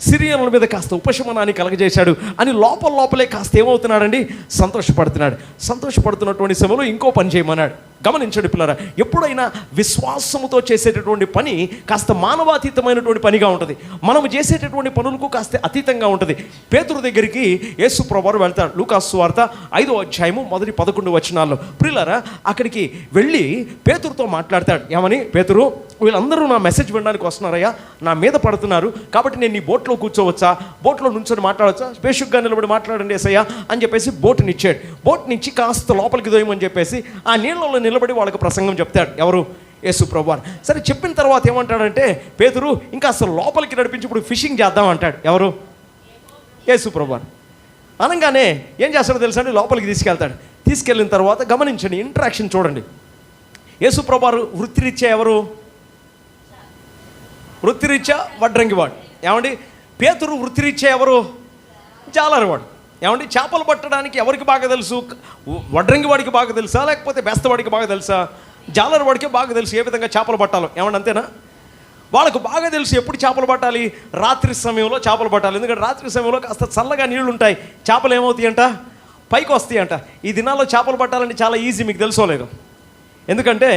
సిరియనుల మీద కాస్త ఉపశమనాన్ని కలగజేశాడు అని లోపలే కాస్త ఏమవుతున్నాడండి? సంతోషపడుతున్నాడు. సంతోషపడుతున్నటువంటి సమయంలో ఇంకో పని చేయమన్నాడు. గమనించండి పిల్లరా, ఎప్పుడైనా విశ్వాసముతో చేసేటటువంటి పని కాస్త మానవాతీతమైనటువంటి పనిగా ఉంటుంది. మనం చేసేటటువంటి పనులకు కాస్త అతీతంగా ఉంటుంది. పేతురు దగ్గరికి యేసు ప్రభువు వెళ్తాడు. లూకాసు వార్త 5వ అధ్యాయము మొదటి 11 వచనాల్లో. ప్రియులారా, అక్కడికి వెళ్ళి పేతురుతో మాట్లాడతాడు. ఏమని? పేతురు, వీళ్ళందరూ నా మెసేజ్ వినడానికి వస్తున్నారయ్యా, నా మీద పడుతున్నారు, కాబట్టి నేను నీ బోట్లో కూర్చోవచ్చా, బోట్లో నుంచొని మాట్లాడవచ్చా, స్పేషియస్గా నిలబడి మాట్లాడండి యేసయ్యా అని చెప్పేసి బోటుని ఇచ్చాడు. బోట్ నుంచి కాస్త లోపలికి దోయమని చెప్పేసి ఆ నీళ్ళలో నిలబడి వాళ్ళకి ప్రసంగం చెప్తాడు. ఎవరు? యేసు ప్రభువారు. సరే, చెప్పిన తర్వాత ఏమంటాడంటే పేతురు, ఇంకా అసలు లోపలికి నడిపించి ఇప్పుడు ఫిషింగ్ చేద్దాం అంటాడు. ఎవరు? యేసు ప్రభువారు. అనగానే ఏం చేస్తాడో తెలుసా అండి? లోపలికి తీసుకెళ్తాడు. తీసుకెళ్ళిన తర్వాత గమనించండి, ఇంటరాక్షన్ చూడండి. యేసు ప్రభువారు వృత్తిరీత్యా ఎవరు? వృత్తిరీత్యా వడ్రంగివాడు. ఏమండి? పేతురు వృత్తిరీత్యా ఎవరు? జాలరివాడు. ఏమండి? చేపలు పట్టడానికి ఎవరికి బాగా తెలుసు? వడ్రంగి వాడికి బాగా తెలుసా, లేకపోతే బెస్తవాడికి బాగా తెలుసా? జాలరి వాడికి బాగా తెలుసు ఏ విధంగా చేపలు పట్టాలో. ఏమండి? అంతేనా? వాళ్ళకు బాగా తెలుసు ఎప్పుడు చేపలు పట్టాలి. రాత్రి సమయంలో చేపలు పట్టాలి. ఎందుకంటే రాత్రి సమయంలో కాస్త చల్లగా నీళ్లు ఉంటాయి, చేపలు ఏమవుతాయంట? పైకి వస్తాయంట. ఈ దినాల్లో చేపలు పట్టాలంటే చాలా ఈజీ, మీకు తెలుసోలేదు. ఎందుకంటే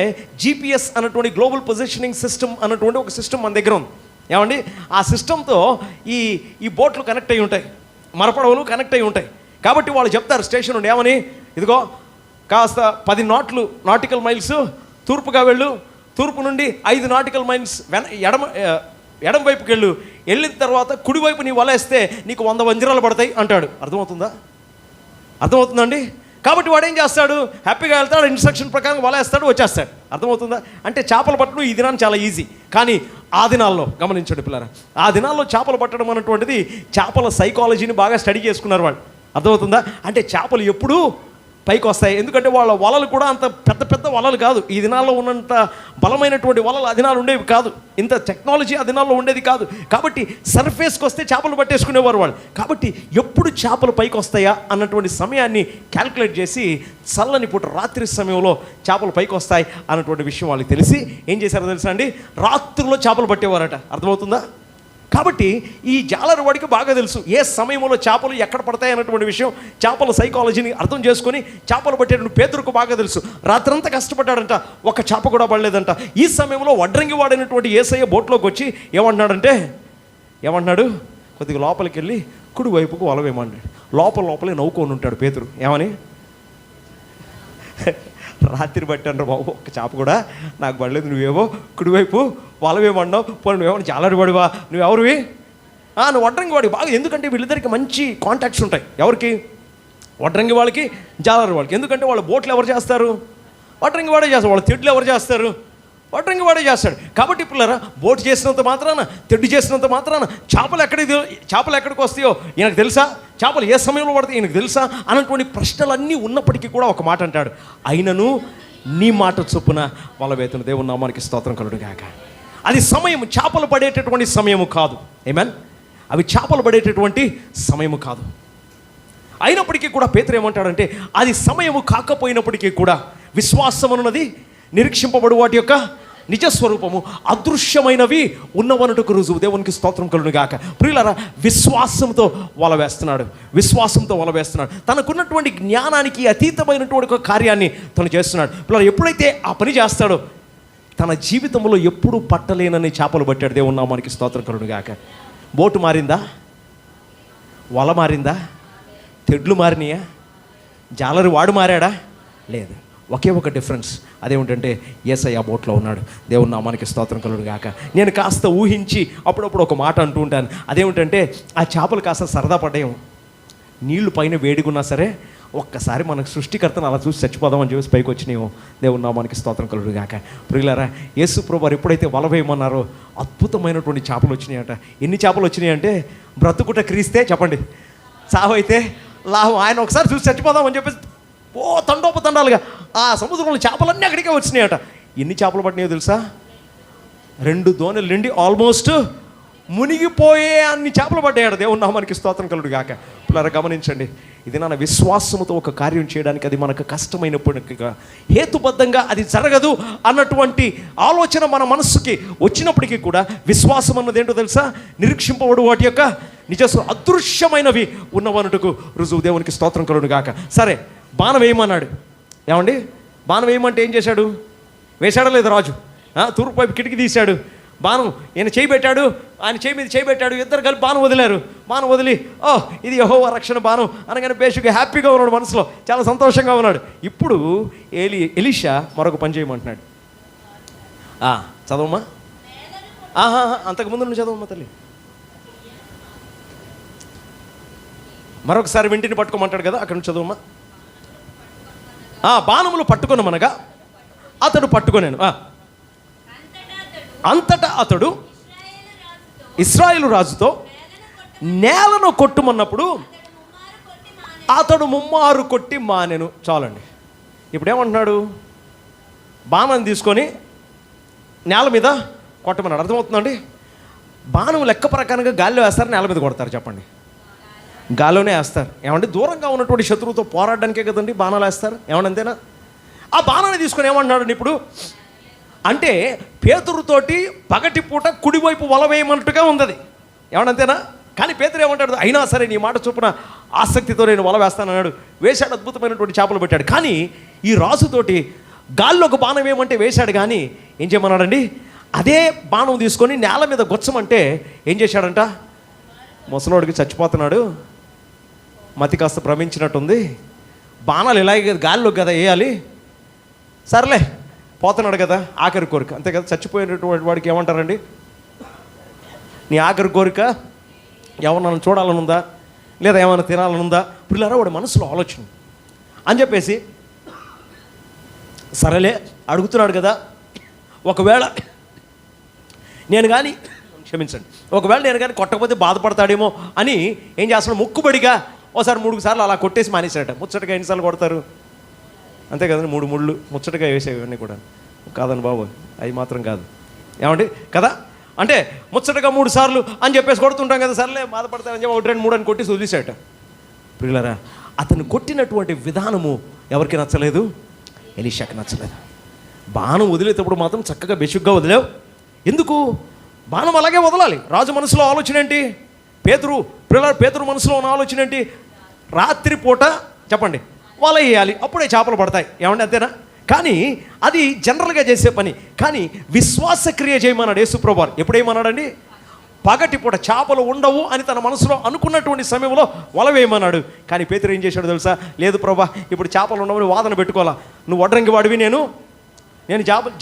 GPS అన్నటువంటి గ్లోబల్ పొజిషనింగ్ సిస్టమ్ అన్నటువంటి ఒక సిస్టమ్ మన దగ్గర ఉంది. ఏమండి? ఆ సిస్టంతో ఈ బోట్లు కనెక్ట్ అయి ఉంటాయి, మరపడవలు కనెక్ట్ అయి ఉంటాయి. కాబట్టి వాళ్ళు చెప్తారు స్టేషన్ నుండి, ఏమని? ఇదిగో కాస్త 10 నాటికల్ మైల్స్ తూర్పుగా వెళ్ళు, తూర్పు నుండి 5 నాటికల్ మైల్స్ ఎడమ వైపుకి వెళ్ళు, వెళ్ళిన తర్వాత కుడివైపు నీ వలేస్తే నీకు 100 వంజరాలు పడతాయి అంటాడు. అర్థమవుతుందండి? కాబట్టి వాడు ఏం చేస్తాడు? హ్యాపీగా వెళ్తాడు, ఇన్స్ట్రక్షన్ ప్రకారం వలేస్తాడు, వచ్చేస్తాడు. అర్థమవుతుందా? అంటే చేపలు పట్టడం ఈ దినాన్ని చాలా ఈజీ. కానీ ఆ దినాల్లో గమనించండి పిల్లరా, ఆ దినాల్లో చేపలు పట్టడం అనేటువంటిది చేపల సైకాలజీని బాగా స్టడీ చేసుకున్నారు వాళ్ళు. అర్థమవుతుందా? అంటే చేపలు ఎప్పుడూ పైకి వస్తాయి. ఎందుకంటే వాళ్ళ వలలు కూడా అంత పెద్ద వలలు కాదు. ఈ దినాల్లో ఉన్నంత బలమైనటువంటి వలలు ఆ దినాలు ఉండేవి కాదు, ఇంత టెక్నాలజీ ఆ దినాల్లో ఉండేది కాదు. కాబట్టి సర్ఫేస్కి వస్తే చేపలు పట్టేసుకునేవారు వాళ్ళు. కాబట్టి ఎప్పుడు చేపలు పైకి వస్తాయా అన్నటువంటి సమయాన్ని క్యాల్కులేట్ చేసి చల్లని పూట రాత్రి సమయంలో చేపలు పైకి వస్తాయి అన్నటువంటి విషయం వాళ్ళకి తెలిసి ఏం చేశారో తెలుసా అండి? రాత్రుల్లో చేపలు పట్టేవారట. అర్థమవుతుందా? కాబట్టి ఈ జాలరి వాడికి బాగా తెలుసు ఏ సమయంలో చేపలు ఎక్కడ పడతాయి అన్నటువంటి విషయం. చేపల సైకాలజీని అర్థం చేసుకొని చేపలు పట్టేటువంటి పేతురుకు బాగా తెలుసు. రాత్రంతా కష్టపడ్డాడంట, ఒక్క చేప కూడా పడలేదంట. ఈ సమయంలో వడ్రంగి వాడైనటువంటి యేసయ్య బోట్లోకి వచ్చి ఏమంటున్నాడు? కొద్దిగా లోపలికి వెళ్ళి కుడి వైపుకు వలవేమన్నాడు. లోపలే నవ్వుకొని ఉంటాడు పేతురు. ఏమని? రాత్రి పట్టాను బాబు, ఒక్క చేప కూడా నాకు పడలేదు, నువ్వేమో కుడివైపు వలవేమన్నావు, పోనీ నువ్వేమో జాలరి వాడివా, నువ్వెవరివి? నువ్వు వడ్రంగి వాడివి బాగా. ఎందుకంటే వీళ్ళిద్దరికి మంచి కాంటాక్ట్స్ ఉంటాయి. ఎవరికి? వడ్రంగి వాళ్ళకి, జాలరి వాళ్ళకి. ఎందుకంటే వాళ్ళ బోట్లు ఎవరు చేస్తారు? వడ్రంగి వాడే చేస్తారు. వాళ్ళ తెడ్లు ఎవరు చేస్తారు? వడ్రంగి వాడే చేస్తాడు. కాబట్టి పిల్లరా, బోట్ చేసినంత మాత్రాన, తెడ్డు చేసినంత మాత్రాన చేపలు ఎక్కడికి వస్తాయో ఈయనకు తెలుసా? చేపలు ఏ సమయంలో పడతాయి ఈయనకు తెలుసా? అన్నటువంటి ప్రశ్నలన్నీ ఉన్నప్పటికీ కూడా ఒక మాట అంటాడు, అయినను నీ మాట చొప్పున వాళ్ళ వేతన దేవుని నామానికి స్తోత్రం కలుగును గాక. అది సమయం చేపలు పడేటటువంటి సమయము కాదు. ఆమేన్. అవి చేపలు పడేటటువంటి సమయము కాదు. అయినప్పటికీ కూడా పేతురు ఏమంటాడంటే, అది సమయము కాకపోయినప్పటికీ కూడా విశ్వాసం అన్నది నిరీక్షింపబడు వాటి యొక్క నిజస్వరూపము, అదృశ్యమైనవి ఉన్నవనుటకు రుజువు. దేవునికి స్తోత్రం కలుగును గాక. ప్రియులారా, విశ్వాసంతో వల వేస్తున్నాడు. తనకున్నటువంటి జ్ఞానానికి అతీతమైనటువంటి ఒక కార్యాన్ని తను చేస్తున్నాడు. పిల్లలు ఎప్పుడైతే ఆ పని చేస్తాడో తన జీవితంలో ఎప్పుడు పట్టలేనని చేపలు పట్టాడు. దేవుని నామానికి స్తోత్రం కలుగును గాక. బోటు మారిందా? వల మారిందా? తెడ్లు మారినాయా? జాలరి వాడు మారాడా? లేదు. ఒకే ఒక డిఫరెన్స్, అదేమిటంటే యేసయ్య ఆ బోట్లో ఉన్నాడు. దేవుని నామానికి స్తోత్రం కలుగును గాక. నేను కాస్త ఊహించి అప్పుడప్పుడు ఒక మాట అంటూ ఉంటాను. అదేమిటంటే ఆ చేపలు కాస్త సరదా పడ్డాయేమో, నీళ్లు పైన వేడిగున్నా సరే ఒక్కసారి మనకు సృష్టికర్తను అలా చూసి చచ్చిపోదామని చెప్పేసి పైకి వచ్చినాయేమో. దేవుని నామానికి స్తోత్రం కలుగును గాక. ప్రియులారా, యేసు ప్రభువారు ఎప్పుడైతే వల వేయమన్నారో అద్భుతమైనటువంటి చేపలు వచ్చినాయంట. ఎన్ని చేపలు వచ్చినాయంటే, బ్రతుకుట క్రీస్తే చెప్పండి, చావైతే లాభం. ఆయన ఒకసారి చూసి చచ్చిపోదామని చెప్పేసి తండోపతండాలుగా ఆ సముద్రంలో చేపలన్నీ అక్కడికే వచ్చినాయట. ఎన్ని చేపలు పట్టినాయో తెలుసా? 2 దోణులు నిండి ఆల్మోస్ట్ మునిగిపోయే అన్ని చేపలు పడ్డాయట. దేవుని నామానికి స్తోత్రం కలుగును గాక. పిల్లరా, గమనించండి, ఇది నా విశ్వాసముతో ఒక కార్యం చేయడానికి అది మనకు కష్టమైనప్పటికీ, హేతుబద్ధంగా అది జరగదు అన్నటువంటి ఆలోచన మన మనస్సుకి వచ్చినప్పటికీ కూడా విశ్వాసం అన్నది ఏంటో తెలుసా? నిరీక్షింపబడు వాటి యొక్క అదృశ్యమైనవి ఉన్నవనుటకు రుజువు. దేవునికి స్తోత్రం కలుగును గాక. సరే, బాణం వేయమన్నాడు. ఏమండి? బాణం వేయమంటే ఏం చేశాడు? వేశాడా లేదు రాజు? తూర్పు వైపు కిటికీ తీశాడు, బాణం ఈయన చేయి పెట్టాడు, ఆయన చేయి మీద చేయి పెట్టాడు, ఇద్దరు కలిపి బాణం వదిలారు. బాణం వదిలి ఇది యెహోవా రక్షణ బాణం అనగానే బేషుగా హ్యాపీగా ఉన్నాడు, మనసులో చాలా సంతోషంగా ఉన్నాడు. ఇప్పుడు ఎలీషా మరొక పని చేయమంటున్నాడు. చదవమ్మా, అంతకుముందు నువ్వు చదవమ్మా తల్లి. మరొకసారి వింటిని పట్టుకోమంటాడు కదా, అక్కడ నుంచి చదవమ్మా. బాణములు పట్టుకొనమనగా అతడు పట్టుకొనేను. అంతటా అతడు ఇశ్రాయేలు రాజుతో నేలను కొట్టుమన్నప్పుడు అతడు ముమ్మారు కొట్టి మానెను. చాలండి. ఇప్పుడు ఏమంటున్నాడు? బాణం తీసుకొని నేల మీద కొట్టమన్నాడు. అర్థమవుతుందండి? బాణం లెక్క ప్రకారంగా గాలిలో వేస్తారు, నేల మీద కొడతారు? చెప్పండి. గాల్లోనే వేస్తారు. ఏమంటే దూరంగా ఉన్నటువంటి శత్రువుతో పోరాడడానికే కదండి బాణాలు వేస్తారు. ఏమన్నా అంతేనా? ఆ బాణాన్ని తీసుకొని ఏమంటున్నాడు ఇప్పుడు అంటే, పేతురుతోటి పగటిపూట కుడివైపు వల వేయమన్నట్టుగా ఉంది. ఏమనంతేనా? కానీ పేతురు ఏమంటాడు? అయినా సరే నీ మాట చొప్పున ఆసక్తితో నేను వల వేస్తానన్నాడు. వేశాడు, అద్భుతమైనటువంటి చేపలు పెట్టాడు. కానీ ఈ రాజుతోటి గాల్లో ఒక బాణం వేయమంటే వేశాడు, కానీ ఏం చేయమన్నాడండి? అదే బాణం తీసుకొని నేల మీద గొచ్చమంటే ఏం చేశాడంట? ముసలోడికి చచ్చిపోతున్నాడు, మతి కాస్త భ్రమించినట్టుంది, బాణాలు ఇలాగే గాల్లోకి కదా వేయాలి, సర్లే పోతున్నాడు కదా, ఆఖరి కోరిక అంతే కదా. చచ్చిపోయినటువంటి వాడికి ఏమంటారండి? నీ ఆఖరి కోరిక ఎవరన్నా చూడాలనుందా, లేదా ఏమైనా తినాలనుందా? పిల్లరా వాడి మనసులో ఆలోచన అని చెప్పేసి సరేలే అడుగుతున్నాడు కదా, ఒకవేళ నేను కానీ క్షమించండి, ఒకవేళ నేను కానీ కొట్టకపోతే బాధపడతాడేమో అని ఏం చేస్తాడు? మొక్కుబడిగా ఓసారి 3 సార్లు అలా కొట్టేసి మానేశాడట. ముచ్చటగా ఎన్నిసార్లు కొడతారు? అంతే కదండి, 3 ముళ్ళు ముచ్చటగా వేసేవి ఇవన్నీ కూడా. కాదండి బాబు, అవి మాత్రం కాదు. ఏమండి కదా? అంటే ముచ్చటగా 3 సార్లు అని చెప్పేసి కొడుతుంటాం కదా, సర్లే బాధపడతారని చెప్పి 1, 2, 3 అని కొట్టి వదిలేశాట. పిల్లరా, అతను కొట్టినటువంటి విధానము ఎవరికి నచ్చలేదు? ఎలీషాకి నచ్చలేదు. బాణం వదిలేటప్పుడు మాత్రం చక్కగా బెషుగ్గా వదిలేవు. ఎందుకు? బాణం అలాగే వదలాలి. రాజు మనసులో ఆలోచన ఏంటి? పేతురు మనసులో ఉన్న ఆలోచన ఏంటి? రాత్రిపూట చెప్పండి వల వేయాలి, అప్పుడే చేపలు పడతాయి. ఏమండి అంతేనా? కానీ అది జనరల్గా చేసే పని. కానీ విశ్వాసక్రియ చేయమన్నాడు యేసుప్రభువు. ఎప్పుడేమన్నాడండి? పగటిపూట చేపలు ఉండవు అని తన మనసులో అనుకున్నటువంటి సమయంలో వల వేయమన్నాడు. కానీ పేతురు ఏం చేశాడు తెలుసా? లేదు ప్రభా, ఇప్పుడు చేపలు ఉండవని వాదన పెట్టుకోవాలా, నువ్వు వడ్రంగి వాడివి, నేను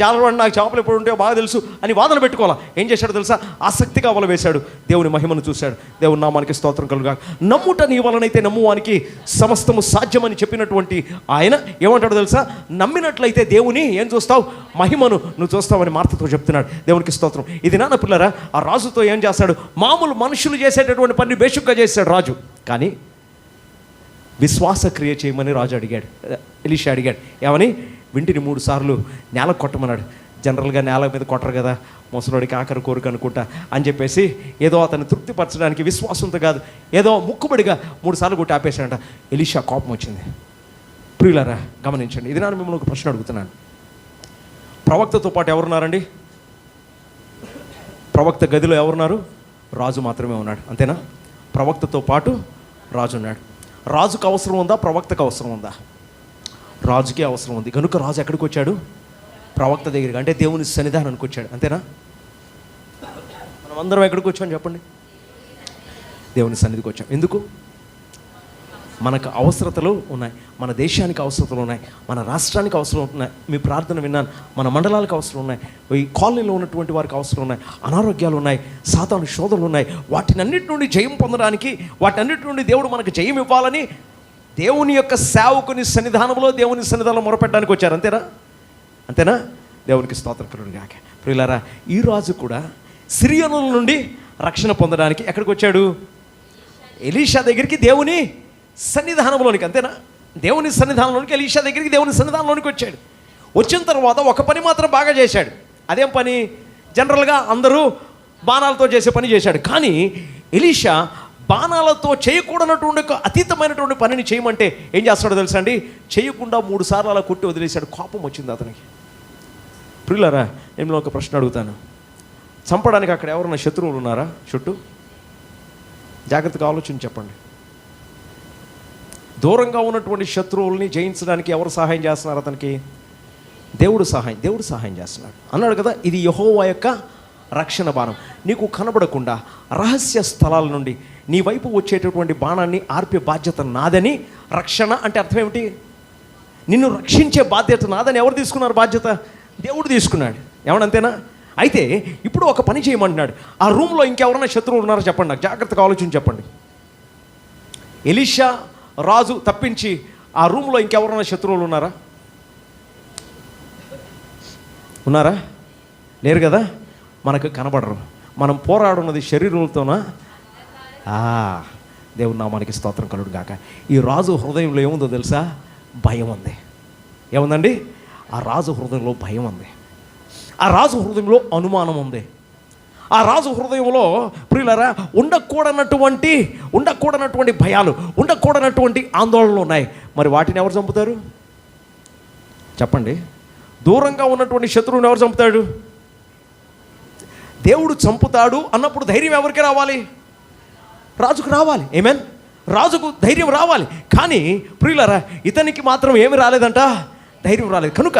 జాలవాడిని, నాకు చేపలు ఎప్పుడు ఉంటాయో బాగా తెలుసు అని వాదన పెట్టుకోవాలా. ఏం చేశాడు తెలుసా? ఆసక్తిగా వల వేశాడు, దేవుని మహిమను చూశాడు. దేవుని నామానికి స్తోత్రం కలుగా. నమ్ముట నీ వలనైతే నమ్మువానికి సమస్తము సాధ్యమని చెప్పినటువంటి ఆయన ఏమంటాడు తెలుసా? నమ్మినట్లయితే దేవుని ఏం చూస్తావు? మహిమను నువ్వు చూస్తావని మార్తతో చెప్తున్నాడు. దేవునికి స్తోత్రం. ఇది నాన్న పిల్లరా, ఆ రాజుతో ఏం చేస్తాడు? మామూలు మనుషులు చేసేటటువంటి పని బేషుగ్గా చేశాడు రాజు. కానీ విశ్వాసక్రియ చేయమని రాజు అడిగాడు, ఎలీషా అడిగాడు. ఏమని? వింటిని 3 సార్లు నేల కొట్టమన్నాడు. జనరల్గా నేల మీద కొట్టరు కదా, ముసలోడికి ఆఖరి కోరిక అనుకుంటా అని చెప్పేసి ఏదో అతన్ని తృప్తిపరచడానికి విశ్వాసంతో కాదు, ఏదో ముక్కుబడిగా 3 సార్లు కొట్టి ఆపేశాడంట. ఎలీషా కోపం వచ్చింది. ప్రియులారా గమనించండి, ఇది నేను మిమ్మల్ని ఒక ప్రశ్న అడుగుతున్నాను. ప్రవక్తతో పాటు ఎవరున్నారండి? ప్రవక్త గదిలో ఎవరున్నారు? రాజు మాత్రమే ఉన్నాడు. అంతేనా? ప్రవక్తతో పాటు రాజు ఉన్నాడు. రాజుకు అవసరం ఉందా? ప్రవక్తకు అవసరం ఉందా? రాజుకే అవసరం ఉంది. కనుక రాజు ఎక్కడికి వచ్చాడు? ప్రవక్త దగ్గరికి, అంటే దేవుని సన్నిధానానికి వచ్చాడు. అంతేనా? మనం అందరం ఎక్కడికి వచ్చాం చెప్పండి? దేవుని సన్నిధికి వచ్చాం. ఎందుకు? మనకు అవసరతలు ఉన్నాయి, మన దేశానికి అవసరతలు ఉన్నాయి, మన రాష్ట్రానికి అవసరం ఉన్నాయి. మీ ప్రార్థన విన్నాను. మన మండలాలకు అవసరం ఉన్నాయి, ఈ కాలనీలో ఉన్నటువంటి వారికి అవసరం ఉన్నాయి, అనారోగ్యాలు ఉన్నాయి, సాతాను శోధనలు ఉన్నాయి. వాటినన్నిటి నుండి జయం పొందడానికి, వాటన్నిటి నుండి దేవుడు మనకు జయం ఇవ్వాలని దేవుని యొక్క సేవకుని సన్నిధానంలో, దేవుని సన్నిధానంలో మొరపెట్టడానికి వచ్చారు. అంతేనా? అంతేనా? దేవునికి స్తోత్రం కలుగుగాక. ప్రియులారా, ఈ రాజు కూడా సిరియనుల నుండి రక్షణ పొందడానికి ఎక్కడికి వచ్చాడు? ఎలీషా దగ్గరికి, దేవుని సన్నిధానంలోనికి. అంతేనా? దేవుని సన్నిధానంలోనికి, ఎలీషా దగ్గరికి దేవుని సన్నిధానంలోనికి వచ్చాడు. వచ్చిన తర్వాత ఒక పని మాత్రం బాగా చేశాడు. అదేం పని? జనరల్గా అందరూ బాణాలతో చేసే పని చేశాడు. కానీ ఎలీషా బాణాలతో చేయకూడనటువంటి అతీతమైనటువంటి పనిని చేయమంటే ఏం చేస్తాడో తెలుసా అండి? చేయకుండా 3 సార్లు అలా కొట్టి వదిలేశాడు. కోపం వచ్చింది అతనికి. ప్రియులారా, నేను ఒక ప్రశ్న అడుగుతాను. చంపడానికి అక్కడ ఎవరన్నా శత్రువులు ఉన్నారా చుట్టూ? జాగ్రత్తగా ఆలోచించి చెప్పండి. దూరంగా ఉన్నటువంటి శత్రువుల్ని జయించడానికి ఎవరు సహాయం చేస్తున్నారు అతనికి? దేవుడు సహాయం చేస్తున్నాడు అన్నాడు కదా. ఇది యెహోవా యొక్క రక్షణ బాణం. నీకు కనబడకుండా రహస్య స్థలాల నుండి నీ వైపు వచ్చేటటువంటి బాణాన్ని ఆర్పే బాధ్యత నాదని. రక్షణ అంటే అర్థం ఏమిటి? నిన్ను రక్షించే బాధ్యత నాదని ఎవరు తీసుకున్నారు బాధ్యత? దేవుడు తీసుకున్నాడు. ఏమనంతేనా? అయితే ఇప్పుడు ఒక పని చేయమంటున్నాడు. ఆ రూమ్లో ఇంకెవరైనా శత్రువులు ఉన్నారో చెప్పండి నాకు, జాగ్రత్తగా ఆలోచించి చెప్పండి. ఎలీషా రాజు తప్పించి ఆ రూమ్లో ఇంకెవరైనా శత్రువులు ఉన్నారా? లేరు కదా. మనకు కనబడరు. మనం పోరాడున్నది శరీరాలతోనా? దేవుని నామానికి స్తోత్రం కలుగును గాక. ఈ రాజు హృదయంలో ఏముందో తెలుసా? భయం ఉంది. ఏముందండి? ఆ రాజు హృదయంలో భయం ఉంది. ఆ రాజు హృదయంలో అనుమానం ఉంది. ఆ రాజు హృదయంలో ప్రియులారా ఉండకూడనటువంటి భయాలు, ఉండకూడనటువంటి ఆందోళనలు ఉన్నాయి. మరి వాటిని ఎవరు చంపుతారు చెప్పండి? దూరంగా ఉన్నటువంటి శత్రువుని ఎవరు చంపుతాడు? దేవుడు చంపుతాడు అన్నప్పుడు ధైర్యం ఎవరికి రావాలి? రాజుకు రావాలి. ఆమేన్. రాజుకు ధైర్యం రావాలి. కానీ ప్రియులారా ఇతనికి మాత్రం ఏమి రాలేదంట? ధైర్యం రాలేదు. కనుక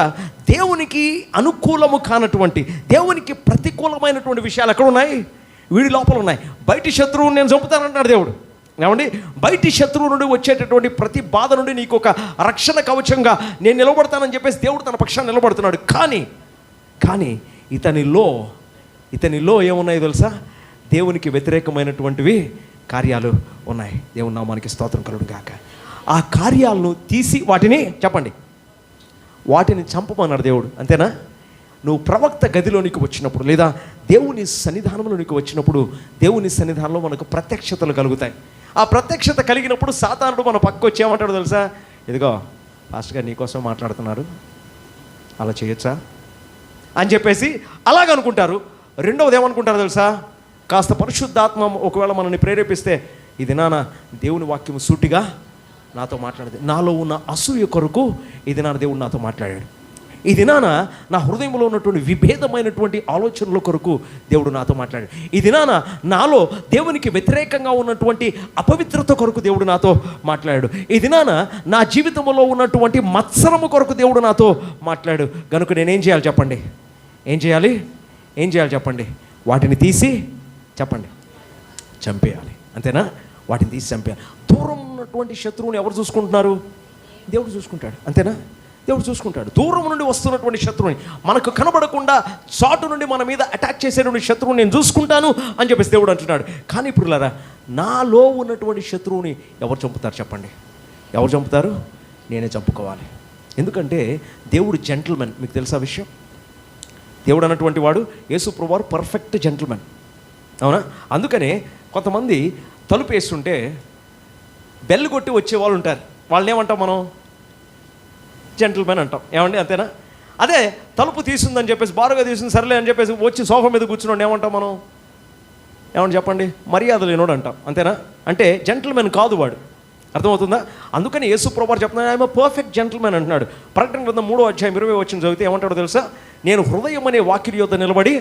దేవునికి అనుకూలము కానటువంటి, దేవునికి ప్రతికూలమైనటువంటి విషయాలు ఎక్కడ ఉన్నాయి? వీడి లోపల ఉన్నాయి. బయటి శత్రువుని నేను చంపుతానంటున్నాడు దేవుడు. ఏమండి? బయటి శత్రువు నుండి వచ్చేటటువంటి ప్రతి బాధ నుండి నీకు ఒక రక్షణ కవచంగా నేను నిలబడతానని చెప్పేసి దేవుడు తన పక్షాన్ని నిలబడుతున్నాడు. కానీ ఇతనిలో ఏమున్నాయి తెలుసా? దేవునికి వ్యతిరేకమైనటువంటివి కార్యాలు ఉన్నాయి. దేవుని నామానికి స్తోత్రం కలుగును గాక. ఆ కార్యాలను తీసి వాటిని చంపమన్నాడు దేవుడు. అంతేనా? నువ్వు ప్రవక్త గదిలోనికి వచ్చినప్పుడు లేదా దేవుని సన్నిధానంలోనికి వచ్చినప్పుడు, దేవుని సన్నిధానంలో మనకు ప్రత్యక్షతలు కలుగుతాయి. ఆ ప్రత్యక్షత కలిగినప్పుడు సాతానుడు మన పక్కకు వచ్చి ఏమంటాడు తెలుసా? ఇదిగో పాస్టర్ గారు నీకోసం మాట్లాడుతున్నారు, అలా చేయొచ్చా అని చెప్పేసి అలాగనుకుంటారు. రెండవది ఏమనుకుంటారు తెలుసా? కాస్త పరిశుద్ధాత్మ ఒకవేళ మనల్ని ప్రేరేపిస్తే, ఇది దేవుని వాక్యం సూటిగా నాతో మాట్లాడేది, నాలో ఉన్న అసూయ కొరకు ఇది దేవుడు నాతో మాట్లాడాడు, ఇది నా హృదయంలో ఉన్నటువంటి విభేదమైనటువంటి ఆలోచనల కొరకు దేవుడు నాతో మాట్లాడాడు, ఇది నాలో దేవునికి వ్యతిరేకంగా ఉన్నటువంటి అపవిత్రత కొరకు దేవుడు నాతో మాట్లాడాడు, ఇది నా జీవితంలో ఉన్నటువంటి మత్సరము కొరకు దేవుడు నాతో మాట్లాడు. కనుక నేనేం చేయాలి చెప్పండి? ఏం చేయాలి చెప్పండి? వాటిని తీసి చంపేయాలి. అంతేనా? వాటిని తీసి చంపేయాలి. దూరం ఉన్నటువంటి శత్రువుని ఎవరు చూసుకుంటున్నారు? దేవుడు చూసుకుంటాడు. అంతేనా? దేవుడు చూసుకుంటాడు. దూరం నుండి వస్తున్నటువంటి శత్రువుని, మనకు కనబడకుండా చాటు నుండి మన మీద అటాక్ చేసేటువంటి శత్రువుని నేను చూసుకుంటాను అని చెప్పేసి దేవుడు అంటున్నాడు. కానీ ఇప్పుడు నాలో ఉన్నటువంటి శత్రువుని ఎవరు చంపుతారు చెప్పండి? ఎవరు చంపుతారు? నేనే చంపుకోవాలి. ఎందుకంటే దేవుడు జెంటిల్మెన్. మీకు తెలుసా విషయం? దేవుడు అన్నటువంటి వాడు యేసు ప్రభువారు పర్ఫెక్ట్ జెంటిల్మెన్. అవునా? అందుకనే కొంతమంది తలుపు వేస్తుంటే బెల్ కొట్టి వచ్చేవాళ్ళు ఉంటారు. వాళ్ళని ఏమంటాం మనం? జెంటిల్మెన్ అంటాం. ఏమండి? అంతేనా? అదే తలుపు తీసిందని చెప్పేసి, బారుగా తీసింది సర్లే అని చెప్పేసి వచ్చి సోఫా మీద కూర్చున్నాడు ఏమంటాం మనం? ఏమంటే చెప్పండి? మర్యాద లేనోడు అంటాం. అంతేనా? అంటే జెంటిల్మెన్ కాదు వాడు. అర్థమవుతుందా? అందుకని యేసు ప్రభువారు చెప్తున్నాడు ఐఎమ్ పర్ఫెక్ట్ జెంటిల్మెన్ అంటున్నాడు. ప్రకటన గ్రంథం 3:20 చదివితే ఏమంటాడో తెలుసా? నేను హృదయం అనే వాకిలి యొద్ద నిలబడి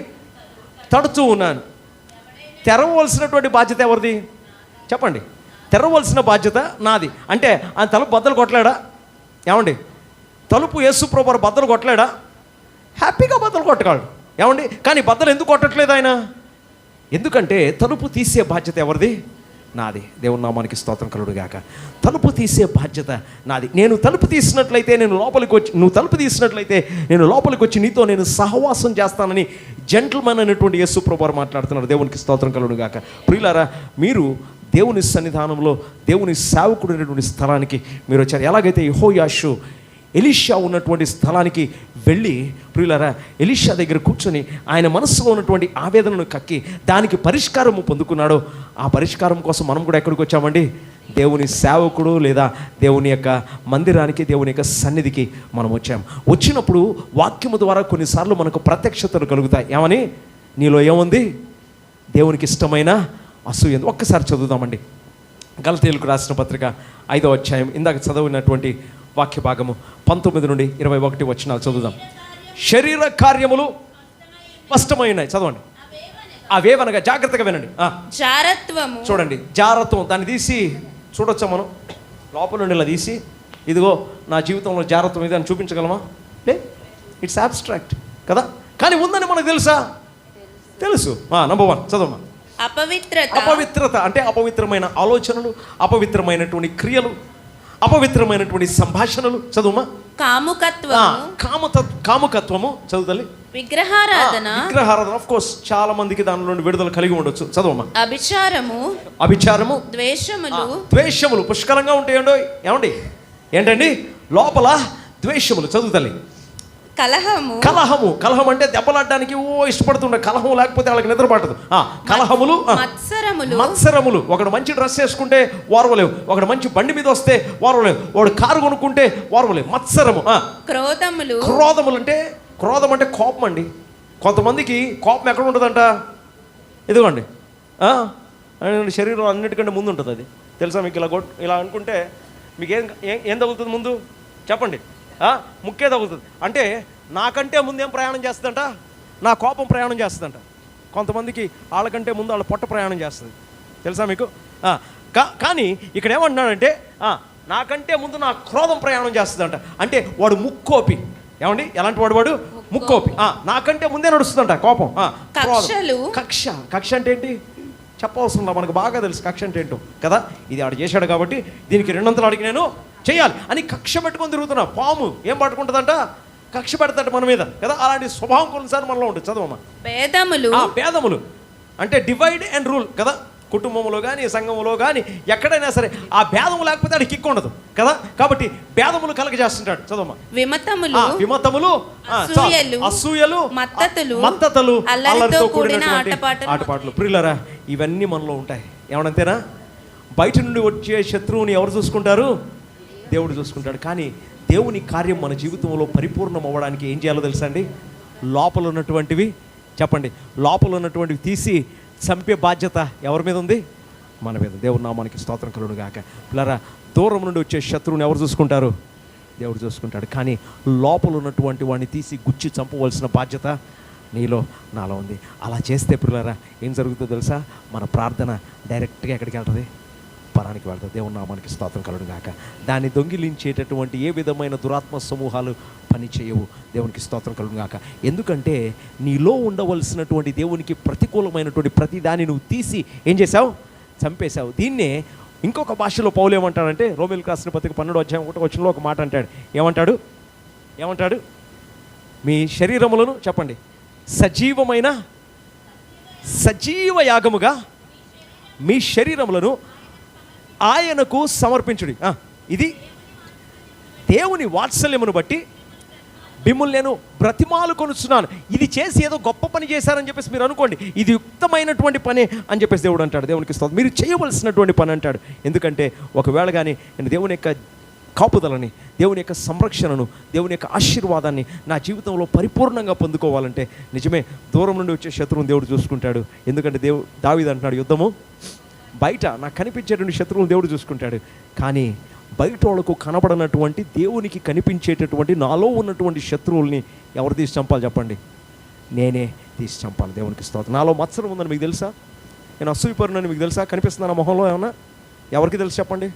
తడుతూ ఉన్నాను. తెరవలసినటువంటి బాధ్యత ఎవరిది చెప్పండి? తెరవలసిన బాధ్యత నాది. అంటే ఆయన తలుపు బద్దలు కొట్టలేడా? ఏమండి? తలుపు యేసు ప్రభువారు బద్దలు కొట్టలేడా? హ్యాపీగా బద్దలు కొట్టగలడు. ఏమండి? కానీ బద్దలు ఎందుకు కొట్టట్లేదు ఆయన? ఎందుకంటే తలుపు తీసే బాధ్యత ఎవరిది? నాది. దేవుని నామానికి స్తోత్రం కలుగును గాక. తలుపు తీసే బాధ్యత నాది. నేను తలుపు తీసినట్లయితే నువ్వు తలుపు తీసినట్లయితే నేను లోపలికి వచ్చి నీతో నేను సహవాసం చేస్తానని జెంటిల్మెన్ అనేటువంటి యేసు ప్రభువారు మాట్లాడుతున్నారు. దేవునికి స్తోత్రం కలుగును గాక. ప్రియులారా, మీరు దేవుని సన్నిధానంలో దేవుని సేవకుడు అనేటువంటి స్థలానికి మీరు వచ్చారు. ఎలాగైతే యెహోయాషు ఎలీషా ఉన్నటువంటి స్థలానికి వెళ్ళి ప్రియులారా ఎలీషా దగ్గర కూర్చొని ఆయన మనసులో ఉన్నటువంటి ఆవేదనను కక్కి దానికి పరిష్కారము పొందుకున్నాడో, ఆ పరిష్కారం కోసం మనం కూడా ఎక్కడికి వచ్చామండి? దేవుని సేవకుడు లేదా దేవుని యొక్క మందిరానికి, దేవుని యొక్క సన్నిధికి మనం వచ్చాము. వచ్చినప్పుడు వాక్యము ద్వారా కొన్నిసార్లు మనకు ప్రత్యక్షతలు కలుగుతాయి. ఏమని? నీలో ఏముంది? దేవునికి ఇష్టమైన అసూయ. ఒక్కసారి చదువుదామండి. గలతీయులకు రాసిన పత్రిక 5వ అధ్యాయం ఇందాక చదివినటువంటి వాక్య భాగము 19 నుండి 21 వచనాలు చదువుదాం. శరీర కార్యములు స్పష్టమై ఉన్నాయి. చదవండి. అవేవనగా, జాగ్రత్తగా వినండి. జారత్వము. చూడండి, జారత్వం. దాన్ని తీసి చూడొచ్చా మనం? లోపల నుండి ఇలా తీసి, ఇదిగో నా జీవితంలో జారత్వం ఇది అని చూపించగలమా? ఇట్స్ అబ్స్ట్రాక్ట్ కదా, కానీ ఉందని మనకు తెలుసా? తెలుసు. నంబర్ 1 చదవమ్మా. అపవిత్రత అంటే అపవిత్రమైన ఆలోచనలు, అపవిత్రమైనటువంటి క్రియలు, అపవిత్రమైనటువంటి సంభాషణలు. చదువుమా. కాముకత్వము. చదువుతల్లి. విగ్రహారాధన. ఆఫ్ కోర్స్ చాలా మందికి దాని నుండి విడుదల కలిగి ఉండొచ్చు. చదవమ్మా. అభిచారము, ద్వేషములు పుష్కలంగా ఉంటాయండి. ఏమండి? ఏంటండి? లోపల ద్వేషములు. చదువుతల్లి. కలహం అంటే దెబ్బలాడడానికి ఇష్టపడుతుండే. కలహం లేకపోతే వాళ్ళకి నిద్ర పట్టదు. కలహములు, మత్సరములు. ఒకడు మంచి డ్రెస్ వేసుకుంటే ఓర్వలేవు, ఒకడు మంచి బండి మీద వస్తే ఓర్వలేవు, వాడు కారు కొనుక్కుంటే ఓర్వలేవు. మత్సరము. క్రోధం అంటే కోపం అండి. కొంతమందికి కోపం ఎక్కడ ఉంటుందంట? ఇదిగోండి, శరీరం అన్నిటికంటే ముందు ఉంటుంది. అది తెలుసా మీకు? ఇలా అనుకుంటే మీకు ఏం తగులుతుంది ముందు చెప్పండి? ముక్కే తగులుతుంది. అంటే నాకంటే ముందు ఏం ప్రయాణం చేస్తుందంట? నా కోపం ప్రయాణం చేస్తుందంట. కొంతమందికి వాళ్ళకంటే ముందు వాళ్ళ పొట్ట ప్రయాణం చేస్తుంది. తెలుసా మీకు? కానీ ఇక్కడ ఏమంటున్నాడంటే నాకంటే ముందు నా క్రోధం ప్రయాణం చేస్తుందంట. అంటే వాడు ముక్కోపి. ఏమండి? ఎలాంటి వాడు? ముక్కోపి. నాకంటే ముందే నడుస్తుందంట కోపం. కక్ష అంటే ఏంటి చెప్పవలసిన? మనకు బాగా తెలుసు కక్ష అంటే ఏంటో కదా. ఇది ఆడు చేశాడు కాబట్టి దీనికి 200 అడిగి నేను చేయాలి అని కక్ష పెట్టుకొని తిరుగుతున్నా. పాము ఏం పట్టుకుంటుందంట? కక్ష పెడతాడు మన మీద కదా. అలాంటి స్వభావం కొన్నిసార్లు మనలో ఉంటుంది. చదవమ్మా. భేదములు అంటే డివైడ్ అండ్ రూల్ కదా. కుటుంబంలో కానీ, సంఘంలో కానీ, ఎక్కడైనా సరే ఆ భేదము లేకపోతే ఆడికి కిక్ ఉండదు కదా. కాబట్టి భేదములు కలగజేస్తుంటాడు. చదవమ్మా. విమతములు, అసూయలు, మత్తతులు, అల్లరితో కూడినటువంటి ఆటపాటలు. ప్రియులారా, ఇవన్నీ మనలో ఉంటాయి. ఏమనంతేనా? బయట నుండి వచ్చే శత్రువుని ఎవరు చూసుకుంటారు? దేవుడు చూసుకుంటాడు. కానీ దేవుని కార్యం మన జీవితంలో పరిపూర్ణం అవ్వడానికి ఏం చేయాలో తెలుసా అండి? లోపల ఉన్నటువంటివి చెప్పండి. లోపల ఉన్నటువంటివి తీసి చంపే బాధ్యత ఎవరి మీద ఉంది? మన మీద. దేవుని నామానికి స్తోత్రం కలుగును గాక. పిల్లరా, దూరం నుండి వచ్చే శత్రువుని ఎవరు చూసుకుంటారు? దేవుడు చూసుకుంటాడు. కానీ లోపల ఉన్నటువంటి వాడిని తీసి గుచ్చి చంపవలసిన బాధ్యత నీలో, నాలో ఉంది. అలా చేస్తే పిల్లరా ఏం జరుగుతుందో తెలుసా? మన ప్రార్థన డైరెక్ట్గా ఎక్కడికి వెళ్తుంది? పరానికి వెళ్తుంది. దేవుని నామానికి స్తోత్రం కలుగును గాక. దాన్ని దొంగిలించేటటువంటి ఏ విధమైన దురాత్మ సమూహాలు పని చేయవు. దేవునికి స్తోత్రం కలుగును గాక. ఎందుకంటే నీలో ఉండవలసినటువంటి దేవునికి ప్రతికూలమైనటువంటి ప్రతి దాన్ని నువ్వు తీసి ఏం చేసావు? చంపేశావు. దీన్నే ఇంకొక భాషలో పౌలు ఏమంటాడంటే, రోమీయులకు రాసిన పత్రిక 12:1 ఒక మాట అంటాడు. ఏమంటాడు? మీ శరీరములను చెప్పండి సజీవ యాగముగా మీ శరీరములను ఆయనకు సమర్పించుడి. ఇది దేవుని వాత్సల్యమును బట్టి మిమ్మల్ని నేను బ్రతిమాలు కొనుచున్నాను. ఇది చేసి ఏదో గొప్ప పని చేశారని చెప్పేసి మీరు అనుకోండి. ఇది యుక్తమైనటువంటి పని అని చెప్పేసి దేవుడు అంటాడు. దేవునికి స్తోత్రం. మీరు చేయవలసినటువంటి పని అంటాడు. ఎందుకంటే ఒకవేళ కానీ నేను దేవుని యొక్క కాపుదలని, దేవుని యొక్క సంరక్షణను, దేవుని యొక్క ఆశీర్వాదాన్ని నా జీవితంలో పరిపూర్ణంగా పొందుకోవాలంటే నిజమే దూరం నుండి వచ్చే శత్రువుని దేవుడు చూసుకుంటాడు. ఎందుకంటే దావీదు అంటున్నాడు, యుద్ధము బయట నాకు కనిపించేటువంటి శత్రువుని దేవుడు చూసుకుంటాడు. కానీ బయట వాళ్ళకు కనబడినటువంటి దేవునికి కనిపించేటటువంటి నాలో ఉన్నటువంటి శత్రువుల్ని ఎవరు తీసి చంపాలి చెప్పండి? నేనే తీసి చంపాలి. దేవునికి స్తోత్రం. నాలో మత్సరం ఉందని మీకు తెలుసా? నేను అసూయపరునని మీకు తెలుసా? కనిపిస్తుందా నా మొహంలో ఏమన్నా? ఎవరికి తెలుసు చెప్పండి?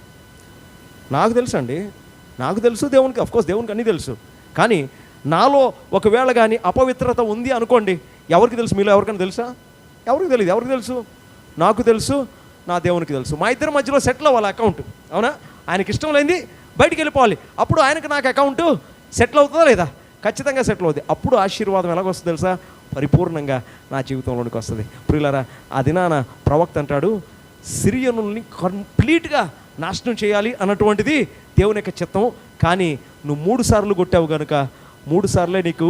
నాకు తెలుసు అండి. నాకు తెలుసు, దేవునికి అఫ్కోర్స్ దేవునికి అన్నీ తెలుసు. కానీ నాలో ఒకవేళ కానీ అపవిత్రత ఉంది అనుకోండి, ఎవరికి తెలుసు? మీలో ఎవరికైనా తెలుసా? ఎవరికి తెలియదు. ఎవరికి తెలుసు? నాకు తెలుసు, నా దేవునికి తెలుసు. మా ఇద్దరి మధ్యలో సెటిల్ అవ్వాలి అకౌంట్. అవునా? ఆయనకి ఇష్టం లేనిది బయటికి వెళ్ళిపోవాలి. అప్పుడు ఆయనకు నాకు అకౌంట్ సెటిల్ అవుతుందా లేదా? ఖచ్చితంగా సెటిల్ అవుతుంది. అప్పుడు ఆశీర్వాదం ఎలాగొస్తుంది తెలుసా? పరిపూర్ణంగా నా జీవితంలోనికి వస్తుంది. ప్రియులారా, ఆ దినాన ప్రవక్త అంటాడు, సిరియనుల్ని కంప్లీట్గా నాశనం చేయాలి అన్నటువంటిది దేవుని యొక్క చిత్తం. కానీ నువ్వు 3 సార్లు కొట్టావు కనుక 3 సార్లే నీకు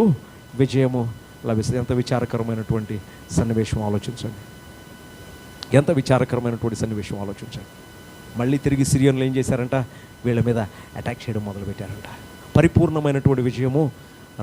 విజయము లభిస్తుంది. ఎంత విచారకరమైనటువంటి సన్నివేశం ఆలోచించండి. ఎంత విచారకరమైనటువంటి సన్నివేశం ఆలోచించండి. మళ్ళీ తిరిగి సిరియన్లు ఏం చేశారంట? వీళ్ళ మీద అటాక్ చేయడం మొదలుపెట్టారంట. పరిపూర్ణమైనటువంటి విజయము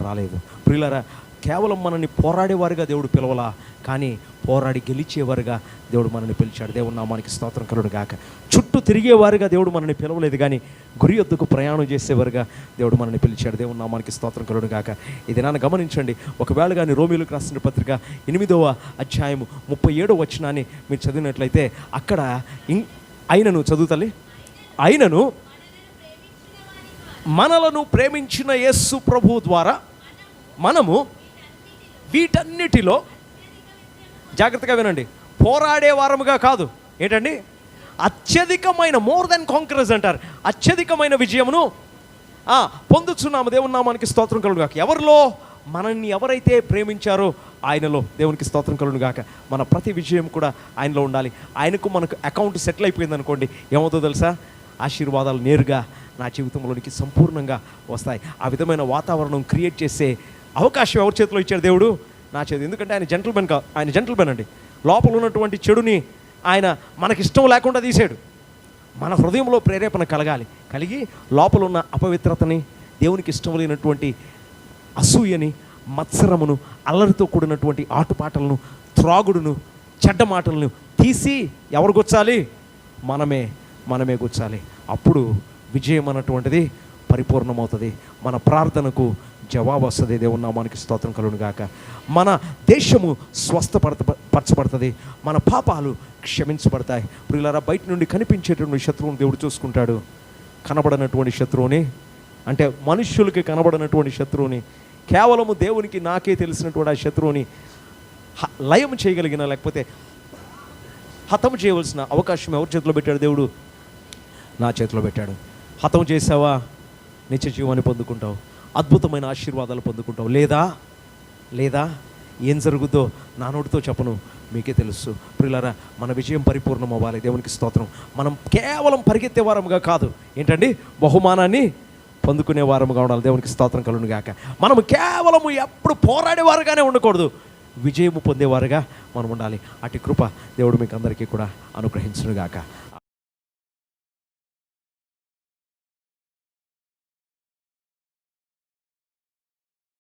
రాలేదు. ప్రియులారా, కేవలం మనల్ని పోరాడేవారుగా దేవుడు పిలవలా, కానీ పోరాడి గెలిచేవారుగా దేవుడు మనల్ని పిలిచాడు. దేవుని నామానికి స్తోత్రం కలుగును గాక. చుట్టూ తిరిగేవారుగా దేవుడు మనల్ని పిలవలేదు, కానీ గురి యొద్దకు ప్రయాణం చేసేవారుగా దేవుడు మనల్ని పిలిచాడు. దేవుని నామానికి స్తోత్రం కలుగును గాక. ఇది నన్ను గమనించండి. ఒకవేళ కానీ రోమీయులకు రాసిన పత్రిక 8వ అధ్యాయము 37వ వచనాన్ని మీరు చదివినట్లయితే అక్కడ అయినను చదువుతల్లి, అయినను మనలను ప్రేమించిన యేసు ప్రభు ద్వారా మనము వీటన్నిటిలో జాగ్రత్తగా వినండి, పోరాడే వారముగా కాదు. ఏంటండి? అత్యధికమైన, మోర్ దెన్ కాంకరర్స్ అంటారు, అత్యధికమైన విజయమును పొందుతున్నాము. దేవుని నామానికి స్తోత్రం కలుగును గాక. ఎవరిలో? మనల్ని ఎవరైతే ప్రేమించారో ఆయనలో. దేవునికి స్తోత్రం కలుగును గాక. మన ప్రతి విజయం కూడా ఆయనలో ఉండాలి. ఆయనకు మనకు అకౌంట్ సెటిల్ అయిపోయింది అనుకోండి, ఏమవుతుందో తెలుసా? ఆశీర్వాదాలు నేరుగా నా జీవితంలోనికి సంపూర్ణంగా వస్తాయి. ఆ విధమైన వాతావరణం క్రియేట్ చేసే అవకాశం ఎవరి చేతిలో ఇచ్చాడు? దేవుడు నా చేతి. ఎందుకంటే ఆయన జెంటిల్మెన్ అండి. లోపల ఉన్నటువంటి చెడుని ఆయన మనకిష్టం లేకుండా తీసాడు. మన హృదయంలో ప్రేరేపణ కలిగి లోపల ఉన్న అపవిత్రతని, దేవునికి ఇష్టం లేనటువంటి అసూయని, మత్సరమును, అల్లరితో కూడినటువంటి ఆటుపాటలను, త్రాగుడును, చెడ్డ మాటలను తీసి ఎవరు గుచ్చాలి? మనమే గుచ్చాలి. అప్పుడు విజయం అన్నటువంటిది పరిపూర్ణమవుతుంది. మన ప్రార్థనకు జవాబు వస్తుంది. దేవుని నామానికి స్తోత్రం కలుగును గాక. మన దేశము స్వస్థపరచబడుతుంది. మన పాపాలు క్షమించబడతాయి. ప్రియులారా, బయట నుండి కనిపించేటువంటి శత్రువుని దేవుడు చూసుకుంటాడు. కనబడనటువంటి శత్రువుని, అంటే మనుష్యులకి కనబడనటువంటి శత్రువుని, కేవలము దేవునికి నాకే తెలిసినటువంటి ఆ శత్రువుని లయం చేయగలిగిన, లేకపోతే హతం చేయవలసిన అవకాశం ఎవరి చేతిలో పెట్టాడు? దేవుడు నా చేతిలో పెట్టాడు. హతం చేసావా, నిత్య జీవాన్ని పొందుకుంటావు, అద్భుతమైన ఆశీర్వాదాలు పొందుకుంటావు. లేదా ఏం జరుగుద్దో నా నోటితో చెప్పను, మీకే తెలుసు. ప్రియులారా, మన విజయం పరిపూర్ణం అవ్వాలి. దేవునికి స్తోత్రం. మనం కేవలం పరిగెత్తే వారముగా కాదు, ఏంటండి, బహుమానాన్ని పొందుకునే వారముగా ఉండాలి. దేవునికి స్తోత్రం కలుగును గాక. మనము కేవలము ఎప్పుడు పోరాడేవారుగానే ఉండకూడదు, విజయము పొందేవారుగా మనం ఉండాలి. అటు కృప దేవుడు మీకు అందరికీ కూడా అనుగ్రహించును గాక.